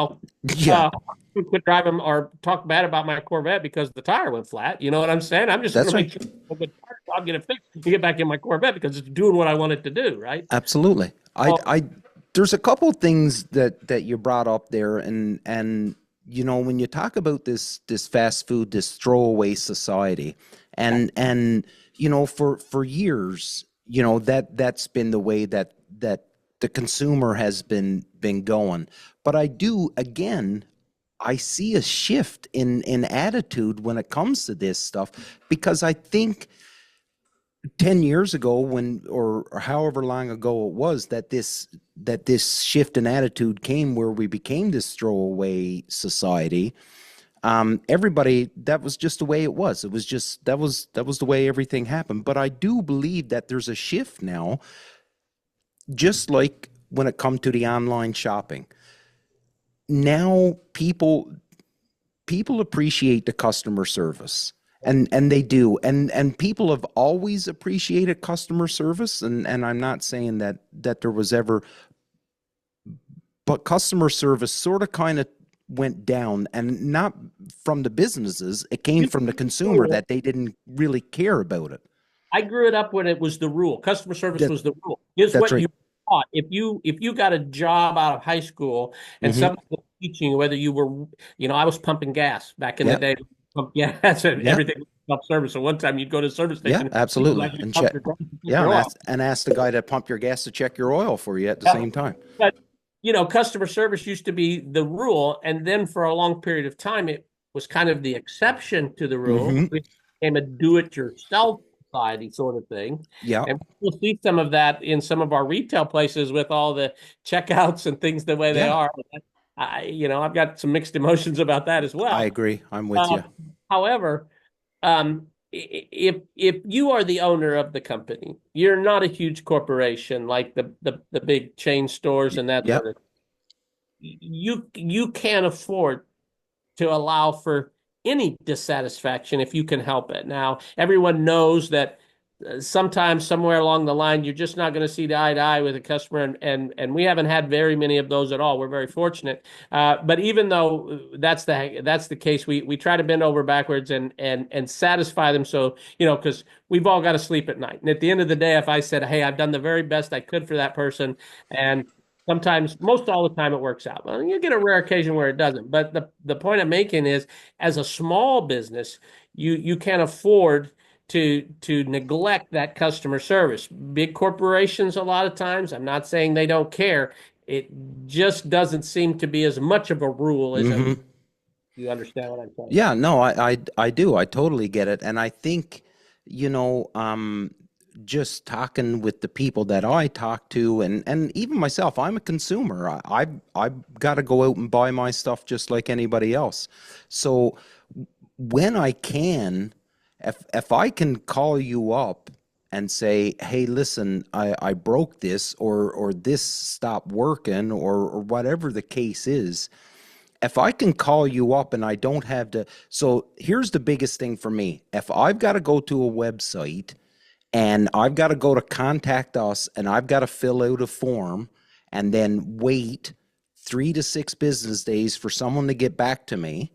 driving or talk bad about my Corvette because the tire went flat. You know what I'm saying? I'm just going to make sure a good tire job, get it fixed, and get back in my Corvette because it's doing what I want it to do, right? Absolutely. There's a couple things that you brought up there, and when you talk about this fast food, this throwaway society, and for years, that's been the way that the consumer has been going. But I see a shift in attitude when it comes to this stuff, because I think 10 years ago, or however long ago it was, that this shift in attitude came, where we became this throwaway society. Everybody, that was just the way it was. It was just, that was the way everything happened. But I do believe that there's a shift now, just like when it comes to the online shopping. Now people appreciate the customer service, and they do. And people have always appreciated customer service. And I'm not saying that there was ever, but customer service sort of kind of went down, and not from the businesses. It came from the consumer, that they didn't really care about it. I grew it up when it was the rule. Customer service was the rule. Here's what you taught. If you got a job out of high school and somebody was teaching you, whether you were, I was pumping gas back in the day, pump gas and everything was self-service. So one time you'd go to the service station. Yeah, absolutely. And check. Ask the guy to pump your gas to check your oil for you at the same time. But customer service used to be the rule, and then for a long period of time, it was kind of the exception to the rule. It became a do-it-yourself society sort of thing. Yeah, and we'll see some of that in some of our retail places with all the checkouts and things the way they are. I've got some mixed emotions about that as well. I agree. I'm with you. However, if you are the owner of the company, you're not a huge corporation like the big chain stores and that sort of thing. You can't afford to allow for any dissatisfaction if you can help it. Now, everyone knows that sometimes somewhere along the line, you're just not going to see the eye to eye with a customer. And we haven't had very many of those at all. We're very fortunate. But even though that's the case, we try to bend over backwards and satisfy them. So, because we've all got to sleep at night. And at the end of the day, if I said, hey, I've done the very best I could for that person, and sometimes, most all the time, it works out. Well, you get a rare occasion where it doesn't. But the point I'm making is, as a small business, you can't afford to neglect that customer service. Big corporations, a lot of times, I'm not saying they don't care. It just doesn't seem to be as much of a rule as you understand what I'm saying? Yeah, no, I do. I totally get it. And I think, just talking with the people that I talk to, and even myself, I'm a consumer. I've got to go out and buy my stuff just like anybody else. So when I can, if I can call you up and say, hey, listen, I broke this, or this stopped working, or whatever the case is, if I can call you up and I don't have to. So here's the biggest thing for me. If I've got to go to a website and I've got to go to contact us and I've got to fill out a form and then wait 3 to 6 business days for someone to get back to me.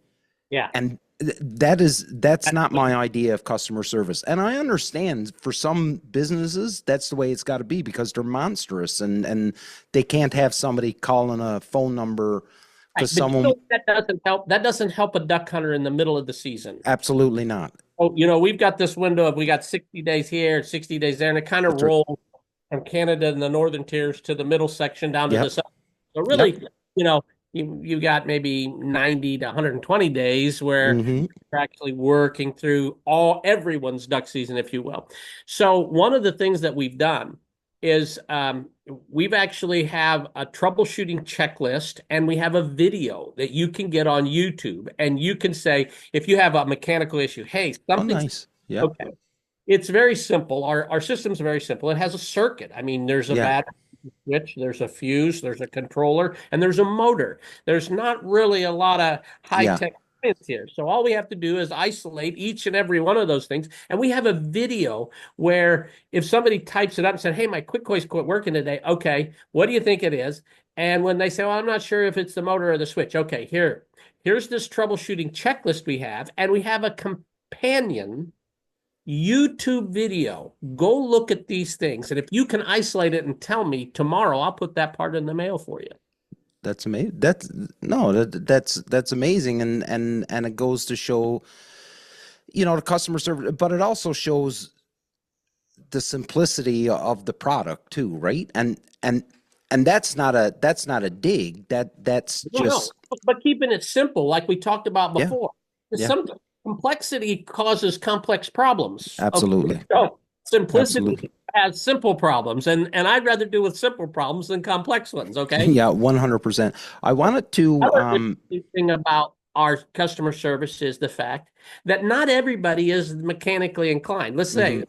Yeah. And that's not my idea of customer service. And I understand for some businesses, that's the way it's got to be, because they're monstrous and they can't have somebody calling a phone number because someone. That doesn't help. That doesn't help a duck hunter in the middle of the season. Absolutely not. Oh, we've got this window of, we got 60 days here, 60 days there, and it kind of rolls from Canada and the northern tiers to the middle section down to the south. So really, you got maybe 90 to 120 days where you're actually working through everyone's duck season, if you will. So one of the things that we've done is we've actually have a troubleshooting checklist, and we have a video that you can get on YouTube, and you can say, if you have a mechanical issue, hey, something's nice. Yeah. Okay. It's very simple. Our system's very simple. It has a circuit. I mean, there's a battery switch, there's a fuse, there's a controller, and there's a motor. There's not really a lot of high-tech science here. So all we have to do is isolate each and every one of those things. And we have a video where if somebody types it up and said, hey, my Quickcoys quit working today. Okay, what do you think it is? And when they say, well, I'm not sure if it's the motor or the switch. Okay, here's this troubleshooting checklist we have, and we have a companion YouTube video. Go look at these things, and if you can isolate it and tell me tomorrow, I'll put that part in the mail for you. That's amazing. That's amazing, and it goes to show, the customer service, but it also shows the simplicity of the product too, right? And that's not a dig. That's just. No. But keeping it simple, like we talked about before. Some complexity causes complex problems. Absolutely. Okay? So simplicity has simple problems, and I'd rather do with simple problems than complex ones. Okay. Yeah, 100%. I wanted to. The thing about our customer service is the fact that not everybody is mechanically inclined. Let's say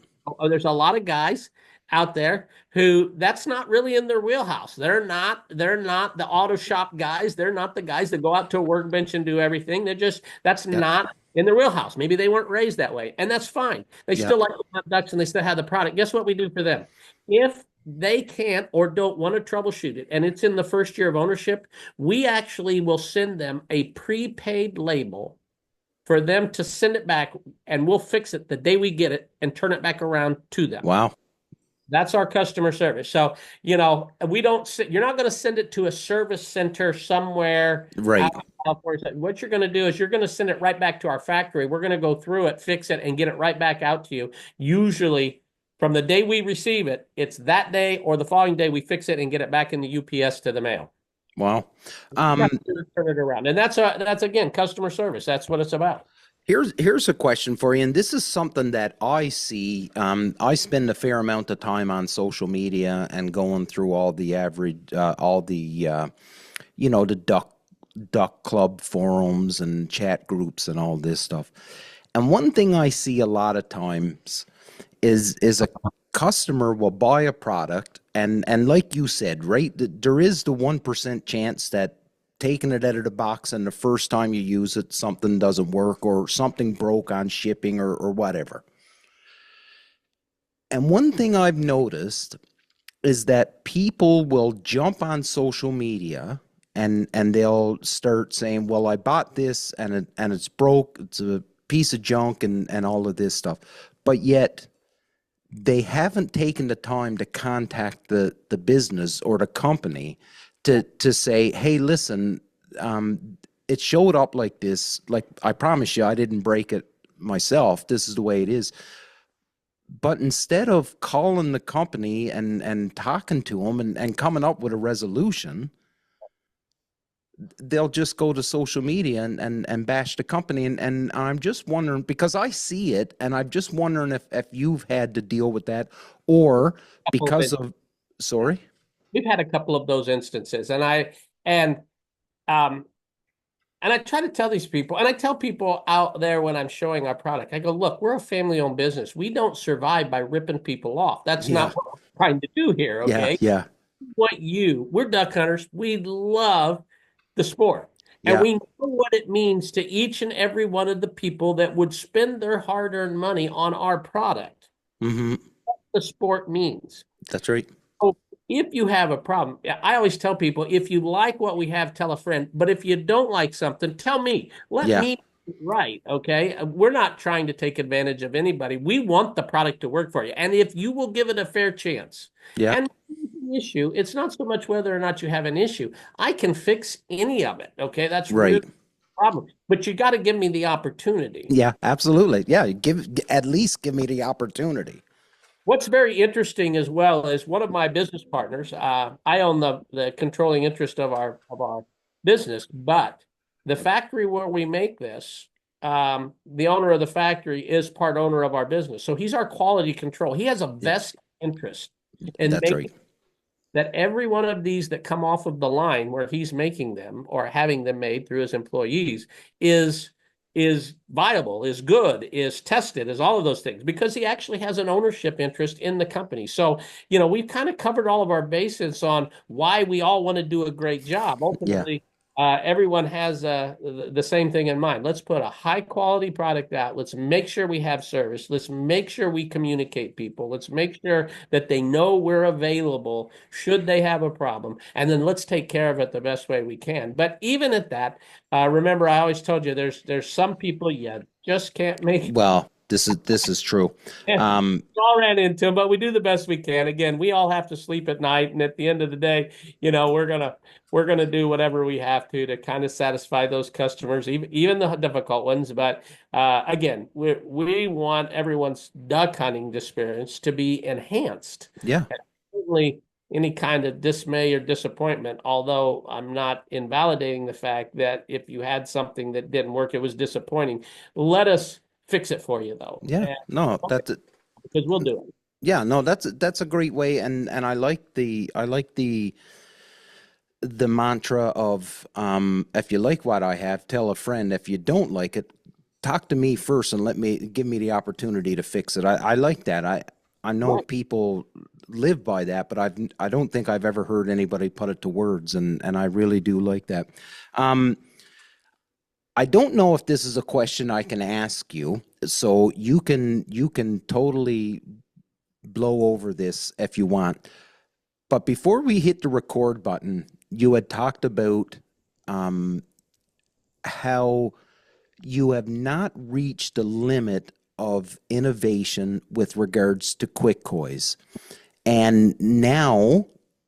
there's a lot of guys out there who that's not really in their wheelhouse. They're not the auto shop guys. They're not the guys that go out to a workbench and do everything. That's not in their wheelhouse. Maybe they weren't raised that way, and that's fine. They still like to hunt ducks, and they still have the product. Guess what we do for them? If they can't or don't want to troubleshoot it, and it's in the first year of ownership, we actually will send them a prepaid label for them to send it back, and we'll fix it the day we get it and turn it back around to them. Wow. That's our customer service. So, you're not going to send it to a service center somewhere. Right. What you're going to do is you're going to send it right back to our factory. We're going to go through it, fix it, and get it right back out to you. Usually from the day we receive it, it's that day or the following day we fix it and get it back in the UPS to the mail. Wow. Turn it around. And that's again, customer service. That's what it's about. Here's a question for you, and this is something that I see. I spend a fair amount of time on social media and going through all the duck club forums and chat groups and all this stuff. And one thing I see a lot of times is a customer will buy a product, and like you said, right, there is the 1% chance that taking it out of the box and the first time you use it, something doesn't work or something broke on shipping or whatever. And one thing I've noticed is that people will jump on social media and they'll start saying, "Well, I bought this and it's broke. It's a piece of junk and all of this stuff." But yet they haven't taken the time to contact the business or the company to say, "Hey, listen, it showed up like this. Like, I promise you, I didn't break it myself. This is the way it is." But instead of calling the company and talking to them and coming up with a resolution, they'll just go to social media and bash the company. And I'm just wondering, because I see it, and I'm just wondering if you've had to deal with that, or Couple of because it. of, sorry? We've had a couple of those instances, and um and I try to tell these people, and I tell people out there when I'm showing our product, I go, look, we're a family-owned business. We don't survive by ripping people off. That's Yeah, not what we're trying to do here, yeah, okay? yeah, We're duck hunters. We love the sport. And yeah. we know what it means to each and every one of the people that would spend their hard-earned money on our product. Mm-hmm. The sport means. That's right. So if you have a problem, I always tell people, if you like what we have, tell a friend. But if you don't like something, tell me. Let Yeah, me right, okay? We're not trying to take advantage of anybody. We want the product to work for you. And if you will give it a fair chance, yeah, and the issue, it's not so much whether or not you have an issue. I can fix any of it, okay? That's really right. the problem. But you got to give me the opportunity. Yeah, absolutely. Yeah, at least give me the opportunity. What's very interesting as well is one of my business partners. I own the controlling interest of our business, but the factory where we make this, the owner of the factory is part owner of our business. So he's our quality control. He has a Yeah, vested interest in that's right. making that every one of these that come off of the line where he's making them or having them made through his employees is is viable, is good, is tested, is all of those things because he actually has an ownership interest in the company. So, we've kind of covered all of our bases on why we all want to do a great job. Yeah, Ultimately, everyone has the same thing in mind. Let's put a high quality product out. Let's make sure we have service. Let's make sure we communicate people. Let's make sure that they know we're available should they have a problem. And then let's take care of it the best way we can. But even at that, remember, I always told you there's some people you just can't make. well, this is true. We Um, all ran into them, but we do the best we can. Again, we all have to sleep at night, and at the end of the day, we're gonna do whatever we have to kind of satisfy those customers, even the difficult ones. But again, we want everyone's duck hunting experience to be enhanced. yeah, And certainly, any kind of dismay or disappointment, although I'm not invalidating the fact that if you had something that didn't work, it was disappointing. Let us fix it for you, though. yeah. No, that's it. Because we'll do it. Yeah, no, that's a great way, and I like the mantra of, if you like what I have, tell a friend. If you don't like it, talk to me first and give me the opportunity to fix it. I like that. I know Right. people live by that, but I don't think I've ever heard anybody put it to words, and I really do like that. Um, I don't know if this is a question I can ask you, so you can totally blow over this if you want. But before we hit the record button, you had talked about um, how you have not reached the limit of innovation with regards to Quickcoys. And now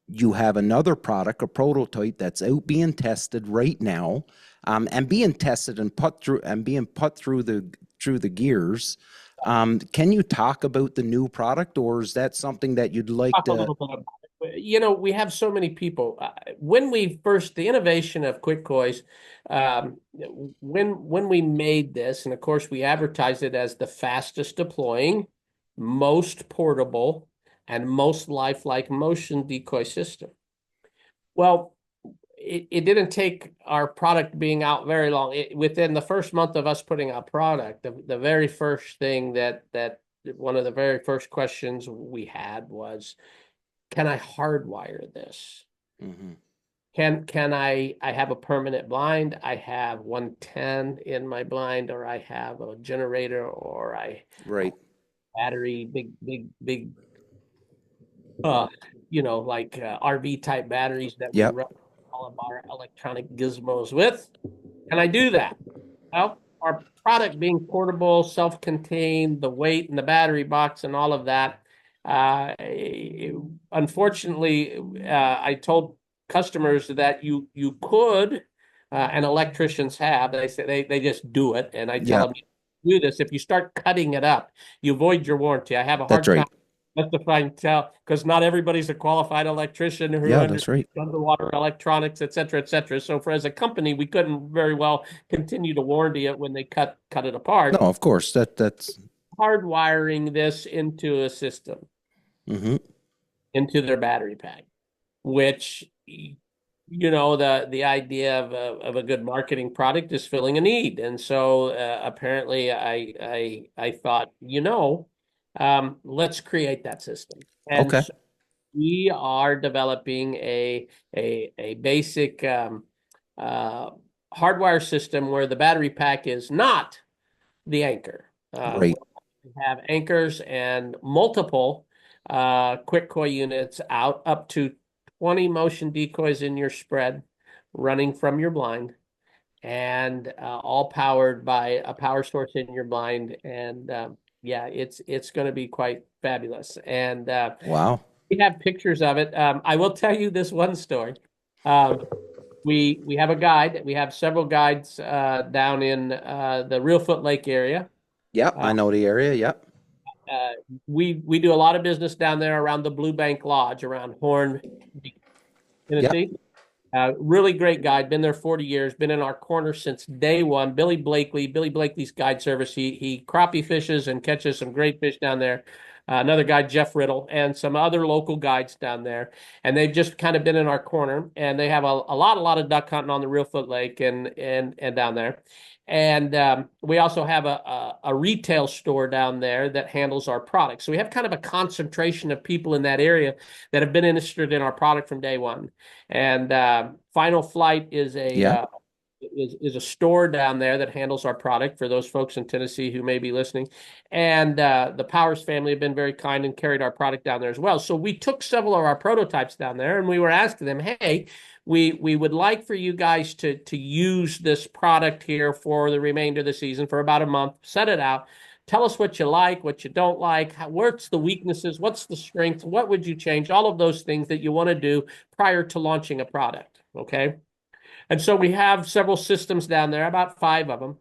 you have another product, a prototype that's out being tested right now, and being tested and being put through the gears. Can you talk about the new product, or is that something that you'd like Talk a to? little bit about it. We have so many people. When the innovation of Quickcoys, when we made this, and of course we advertised it as the fastest deploying, most portable, and most lifelike motion decoy system. Well, it didn't take our product being out very long. Within the first month of us putting out product, the very first thing that one of the very first questions we had was, can I hardwire this? Mhm. Can I have a permanent blind? I have 110 in my blind, or I have a generator, or I Right. battery, big, uh, like RV type batteries that we Yep. run all of our electronic gizmos with. Can I do that? Well, our product being portable, self-contained, the weight and the battery box and all of that. Uh, Unfortunately, I told customers that you could, and electricians have. They say they just do it, and I tell Yep. them, do this. If you start cutting it up, you void your warranty. I have a That's hard time right. justifying tell because not everybody's a qualified electrician who Yeah, understands that's right. underwater electronics, et cetera, et cetera. So for as a company, we couldn't very well continue to warranty it when they cut it apart. No, of course. That's Hardwiring this into a system, hmm into their battery pack, which the idea of a good marketing product is filling a need. And so apparently I thought, let's create that system. And okay. so we are developing a basic uh, hardwire system where the battery pack is not the anchor. Right. We have anchors and multiple Quickcoy units out up to 20 motion decoys in your spread running from your blind, and all powered by a power source in your blind. And yeah, it's going to be quite fabulous. And Wow. we have pictures of it. I will tell you this one story. Um, we have a guide. We have several guides down in the Reelfoot Lake area. Yep. Uh, I know the area. Yep. uh, we do a lot of business down there around the Blue Bank Lodge, around Horn, Yep. Tennessee. Really great guide. Been there 40 years. Been in our corner since day one. Billy Blakely's guide service. He crappie fishes and catches some great fish down there. Another guy, Jeff Riddle, and some other local guides down there. And they've just kind of been in our corner. And they have a lot of duck hunting on the Reelfoot Lake and down there. And we also have a retail store down there that handles our products. So we have kind of a concentration of people in that area that have been interested in our product from day one. And Final Flight is Yeah. a store down there that handles our product for those folks in Tennessee who may be listening. And the Powers family have been very kind and carried our product down there as well. So we took several of our prototypes down there and we were asking them, hey, we would like for you guys to use this product here for the remainder of the season for about a month, set it out. Tell us what you like, what you don't like, what's the weaknesses, what's the strengths, what would you change, all of those things that you want to do prior to launching a product, okay? And so we have several systems down there, about 5 of them.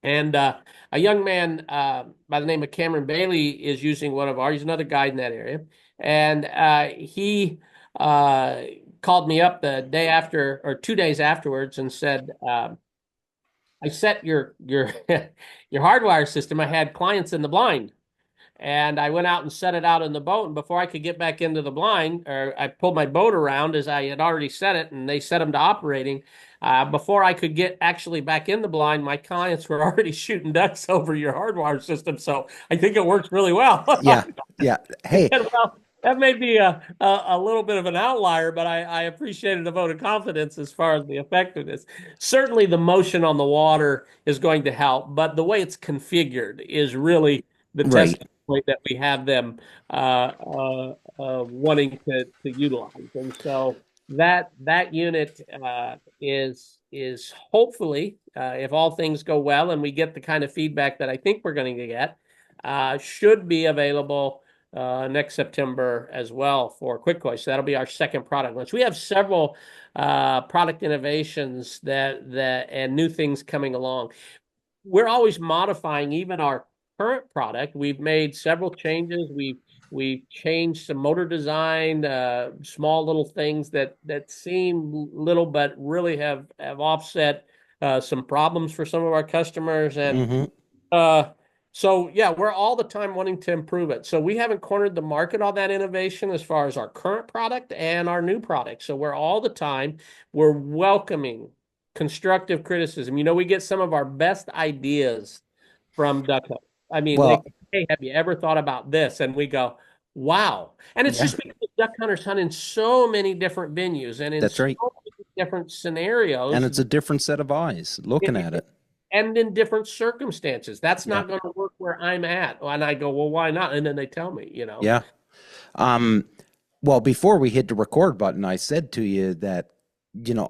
And a young man by the name of Cameron Bailey is using one of ours. He's another guide in that area. And he called me up the day after, or 2 days afterwards, and said, I set your your hardwire system. I had clients in the blind. And I went out and set it out in the boat. And before I could get back into the blind, or I pulled my boat around as I had already set it, and they set them to operating. Before I could get actually back in the blind, my clients were already shooting ducks over your hardwire system. So I think it works really well. Yeah. Yeah. Hey. And, well, that may be a little bit of an outlier, but I appreciated the vote of confidence as far as the effectiveness. Certainly, the motion on the water is going to help, but the way it's configured is really the Right. test point that we have them wanting to utilize. And so that unit is hopefully, if all things go well and we get the kind of feedback that I think we're going to get, should be available next September as well for Quickcoys. So that'll be our second product launch. We have several product innovations that and new things coming along. We're always modifying even our current product. We've made several changes. We've changed some motor design, small little things that seem little but really have offset some problems for some of our customers. And so yeah, we're all the time wanting to improve it. So we haven't cornered the market on that innovation as far as our current product and our new product. So we're all the time, we're welcoming constructive criticism. We get some of our best ideas from duck hunters. I mean, Well, hey, have you ever thought about this? And we go, wow. And it's yeah, just because duck hunters hunt in so many different venues and in that's so right. many different scenarios. And it's a different set of eyes looking at it. and in different circumstances. That's Yeah. not going to work where I'm at. And I go, well, why not? And then they tell me, Yeah. Um, well, before we hit the record button, I said to you that,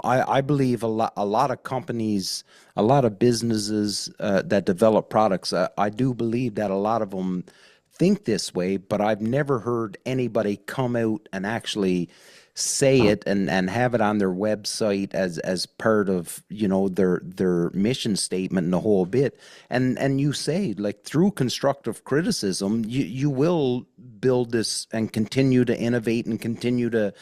I believe a lot of companies, a lot of businesses that develop products, I do believe that a lot of them think this way, but I've never heard anybody come out and actually say it and have it on their website as part of their mission statement and the whole bit. And you say, like, through constructive criticism, you will build this and continue to innovate and continue to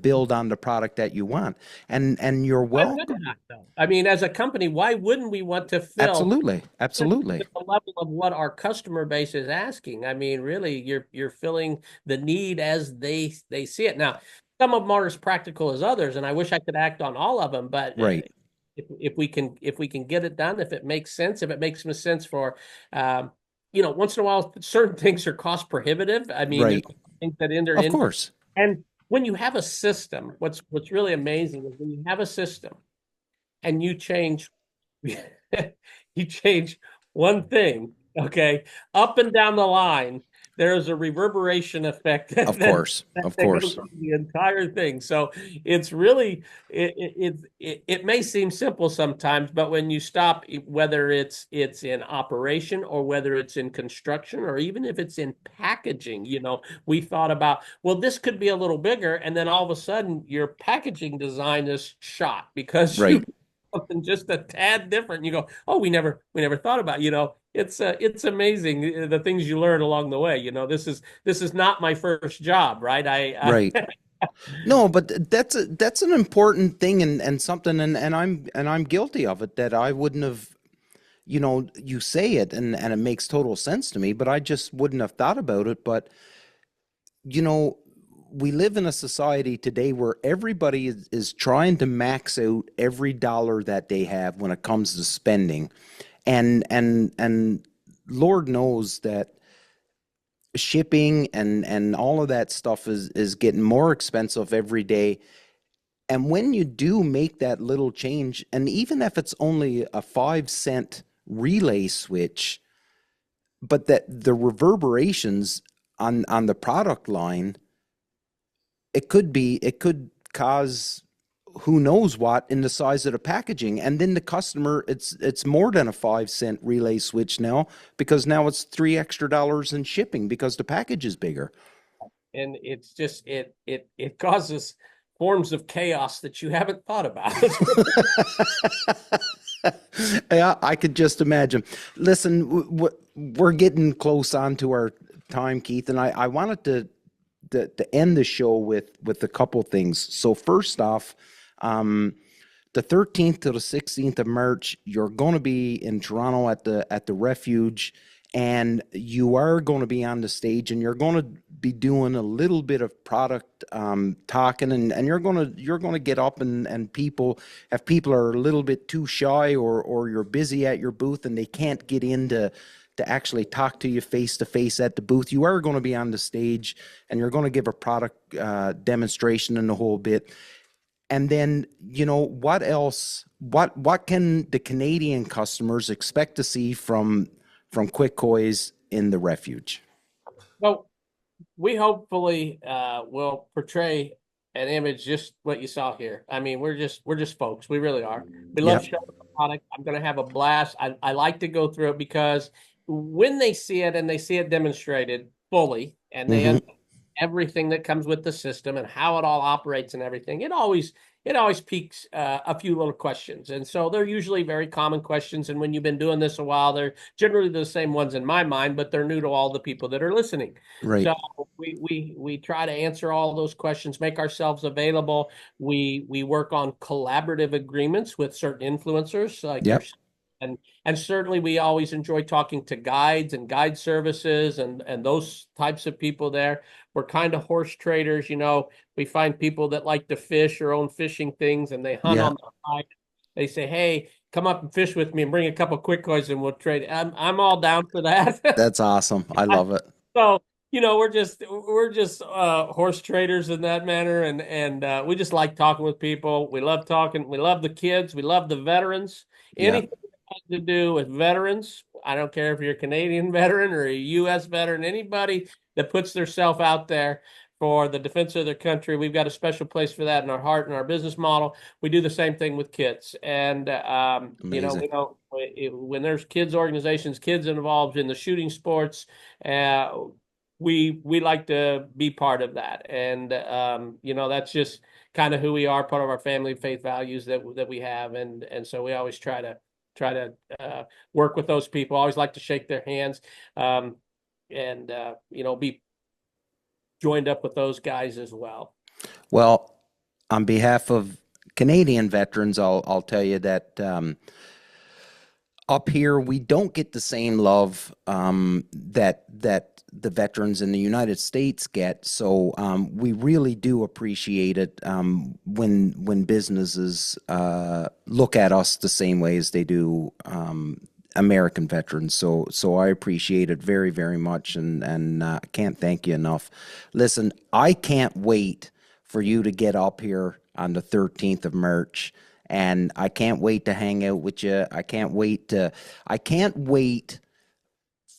build on the product that you want. And you're Why would welcome. not, though? I mean, as a company, why wouldn't we want to fill Absolutely, absolutely. the level of what our customer base is asking? I mean, really, you're filling the need as they see it. Now, some of them are as practical as others, and I wish I could act on all of them, but Right, if we can get it done, if it makes sense, if it makes some sense for um, once in a while, certain things are cost prohibitive. I mean, there's right. things that enter Of in, course. and when you have a system, what's really amazing is when you have a system and you change you change one thing, okay, up and down the line, there's a reverberation effect Of course. Of that goes course. on the entire thing. So it's really it may seem simple sometimes, but when you stop, whether it's in operation or whether it's in construction or even if it's in packaging, we thought about, well, this could be a little bigger, and then all of a sudden your packaging design is shot because you Right. something just a tad different. You go, oh, we never thought about. It's amazing the things you learn along the way. This is not my first job, right? Right. No, but that's an important thing and something and I'm guilty of it that I wouldn't have, you say it and it makes total sense to me, but I just wouldn't have thought about it. But you know, we live in a society today where everybody is trying to max out every dollar that they have when it comes to spending. And Lord knows that shipping and all of that stuff is getting more expensive every day. And when you do make that little change, and even if it's only a 5 cent relay switch, but that the reverberations on the product line, it could cause who knows what in the size of the packaging. And then the customer, it's more than a 5 cent relay switch now, because now it's $3 extra in shipping because the package is bigger. And it's just it causes forms of chaos that you haven't thought about. Yeah, I could just imagine. Listen, we're getting close on to our time, Keith, and I wanted to end the show with a couple things. So first off, the 13th to the 16th of March, you're going to be in Toronto at the Refuge, and you are going to be on the stage, and you're going to be doing a little bit of product talking, and you're going to get up and people, if people are a little bit too shy or you're busy at your booth and they can't get in to actually talk to you face to face at the booth, you are going to be on the stage and you're going to give a product demonstration and the whole bit. And then, what else? What can the Canadian customers expect to see from Quickcoys in the Refuge? Well, we hopefully will portray an image just what you saw here. I mean, we're just folks. We really are. We love Yep. showing the product. I'm going to have a blast. I like to go through it because when they see it and they see it demonstrated fully and they Mm-hmm. understand everything that comes with the system and how it all operates and everything, it always piques a few little questions. And so they're usually very common questions. And when you've been doing this a while, they're generally the same ones in my mind, but they're new to all the people that are listening. Right. So we try to answer all those questions, make ourselves available. We work on collaborative agreements with certain influencers like Yep. yourself. And certainly we always enjoy talking to guides and guide services and those types of people there. We're kind of horse traders, we find people that like to fish or own fishing things and they hunt Yeah. on the side. They say, hey, come up and fish with me and bring a couple of Quickcoys and we'll trade. I'm all down for that. That's awesome. I love it. So, we're just horse traders in that manner, and we just like talking with people. We love talking. We love the kids. We love the veterans. Yeah. Anything that to do with veterans. I don't care if you're a Canadian veteran or a U.S. veteran, anybody that puts themselves out there for the defense of their country. We've got a special place for that in our heart and our business model. We do the same thing with kids. And, Amazing. when there's kids organizations, kids involved in the shooting sports, we like to be part of that. And, that's just kind of who we are, part of our family faith values that we have. And so we always try to work with those people. Always like to shake their hands, and be joined up with those guys as well. Well, on behalf of Canadian veterans, I'll tell you that up here we don't get the same love that the veterans in the United States get. So we really do appreciate it when businesses look at us the same way as they do American veterans. So I appreciate it very, very much, and can't thank you enough. Listen, I can't wait for you to get up here on the 13th of March, and I can't wait to hang out with you. I can't wait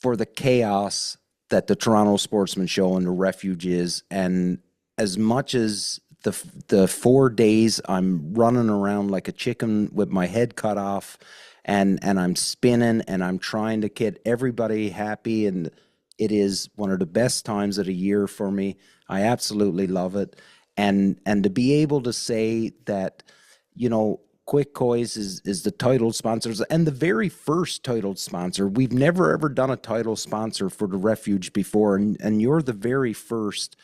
for the chaos that the Toronto Sportsman Show and the Refuge is. And as much as the 4 days I'm running around like a chicken with my head cut off, and I'm spinning and I'm trying to get everybody happy, and it is one of the best times of the year for me. I absolutely love it. And to be able to say that, Quickcoys is the title sponsors and the very first titled sponsor. We've never ever done a title sponsor for the Refuge before, and you're the very first.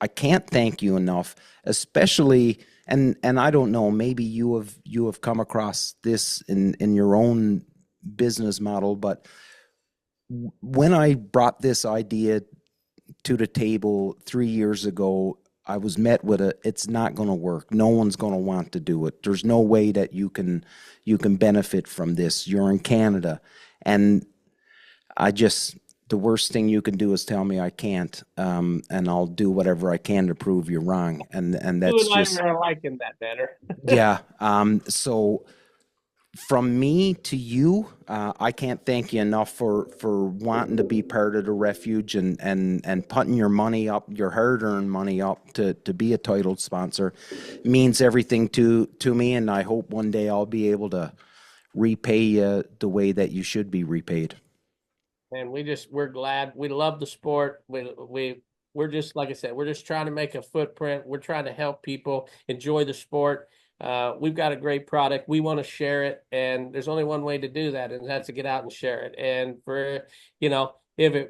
I can't thank you enough, especially, and I don't know, maybe you have come across this in your own business model, but when I brought this idea to the table 3 years ago, I was met with it's not going to work. No one's going to want to do it. There's no way that you can benefit from this. You're in Canada. And the worst thing you can do is tell me I can't. And I'll do whatever I can to prove you're wrong. And that's just, I liking that better. yeah. So from me to you, I can't thank you enough for wanting to be part of the Refuge and putting your money up, your hard-earned money up to be a titled sponsor. It means everything to me, and I hope one day I'll be able to repay you the way that you should be repaid. And we're glad. We love the sport. We're just, like I said, we're just trying to make a footprint. We're trying to help people enjoy the sport. We've got a great product. We want to share it, and there's only one way to do that, and that's to get out and share it. And for, if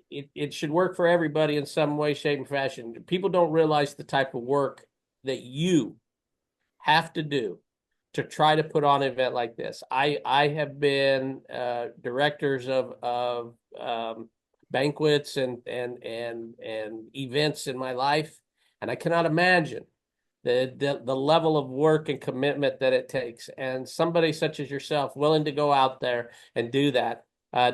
it should work for everybody in some way, shape, and fashion. People don't realize the type of work that you have to do to try to put on an event like this. I have been directors of banquets and events in my life, and I cannot imagine the level of work and commitment that it takes. And somebody such as yourself, willing to go out there and do that,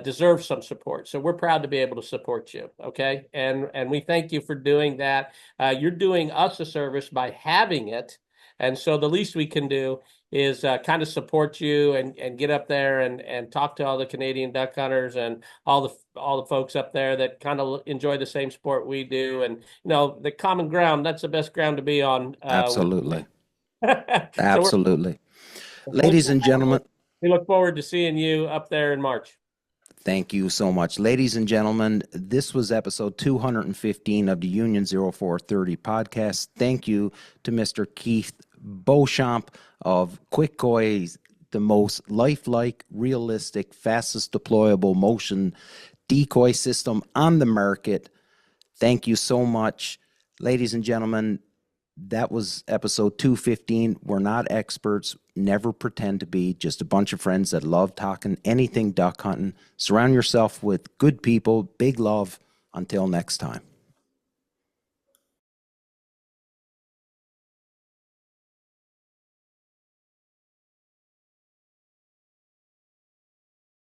deserves some support. So we're proud to be able to support you. Okay. And we thank you for doing that. You're doing us a service by having it. And so the least we can do is kind of support you and get up there and talk to all the Canadian duck hunters and all the folks up there that kind of enjoy the same sport we do. And, the common ground, that's the best ground to be on. Absolutely. So Absolutely. Ladies and gentlemen, we look forward to seeing you up there in March. thank you so much. Ladies and gentlemen, this was episode 215 of the Union 0430 podcast. Thank you to Mr. Keith Beauchamp of Quickcoys, the most lifelike, realistic, fastest deployable motion decoy system on the market. Thank you so much. Ladies and gentlemen, that was episode 215. We're not experts, never pretend to be, just a bunch of friends that love talking anything duck hunting. Surround yourself with good people, big love. Until next time.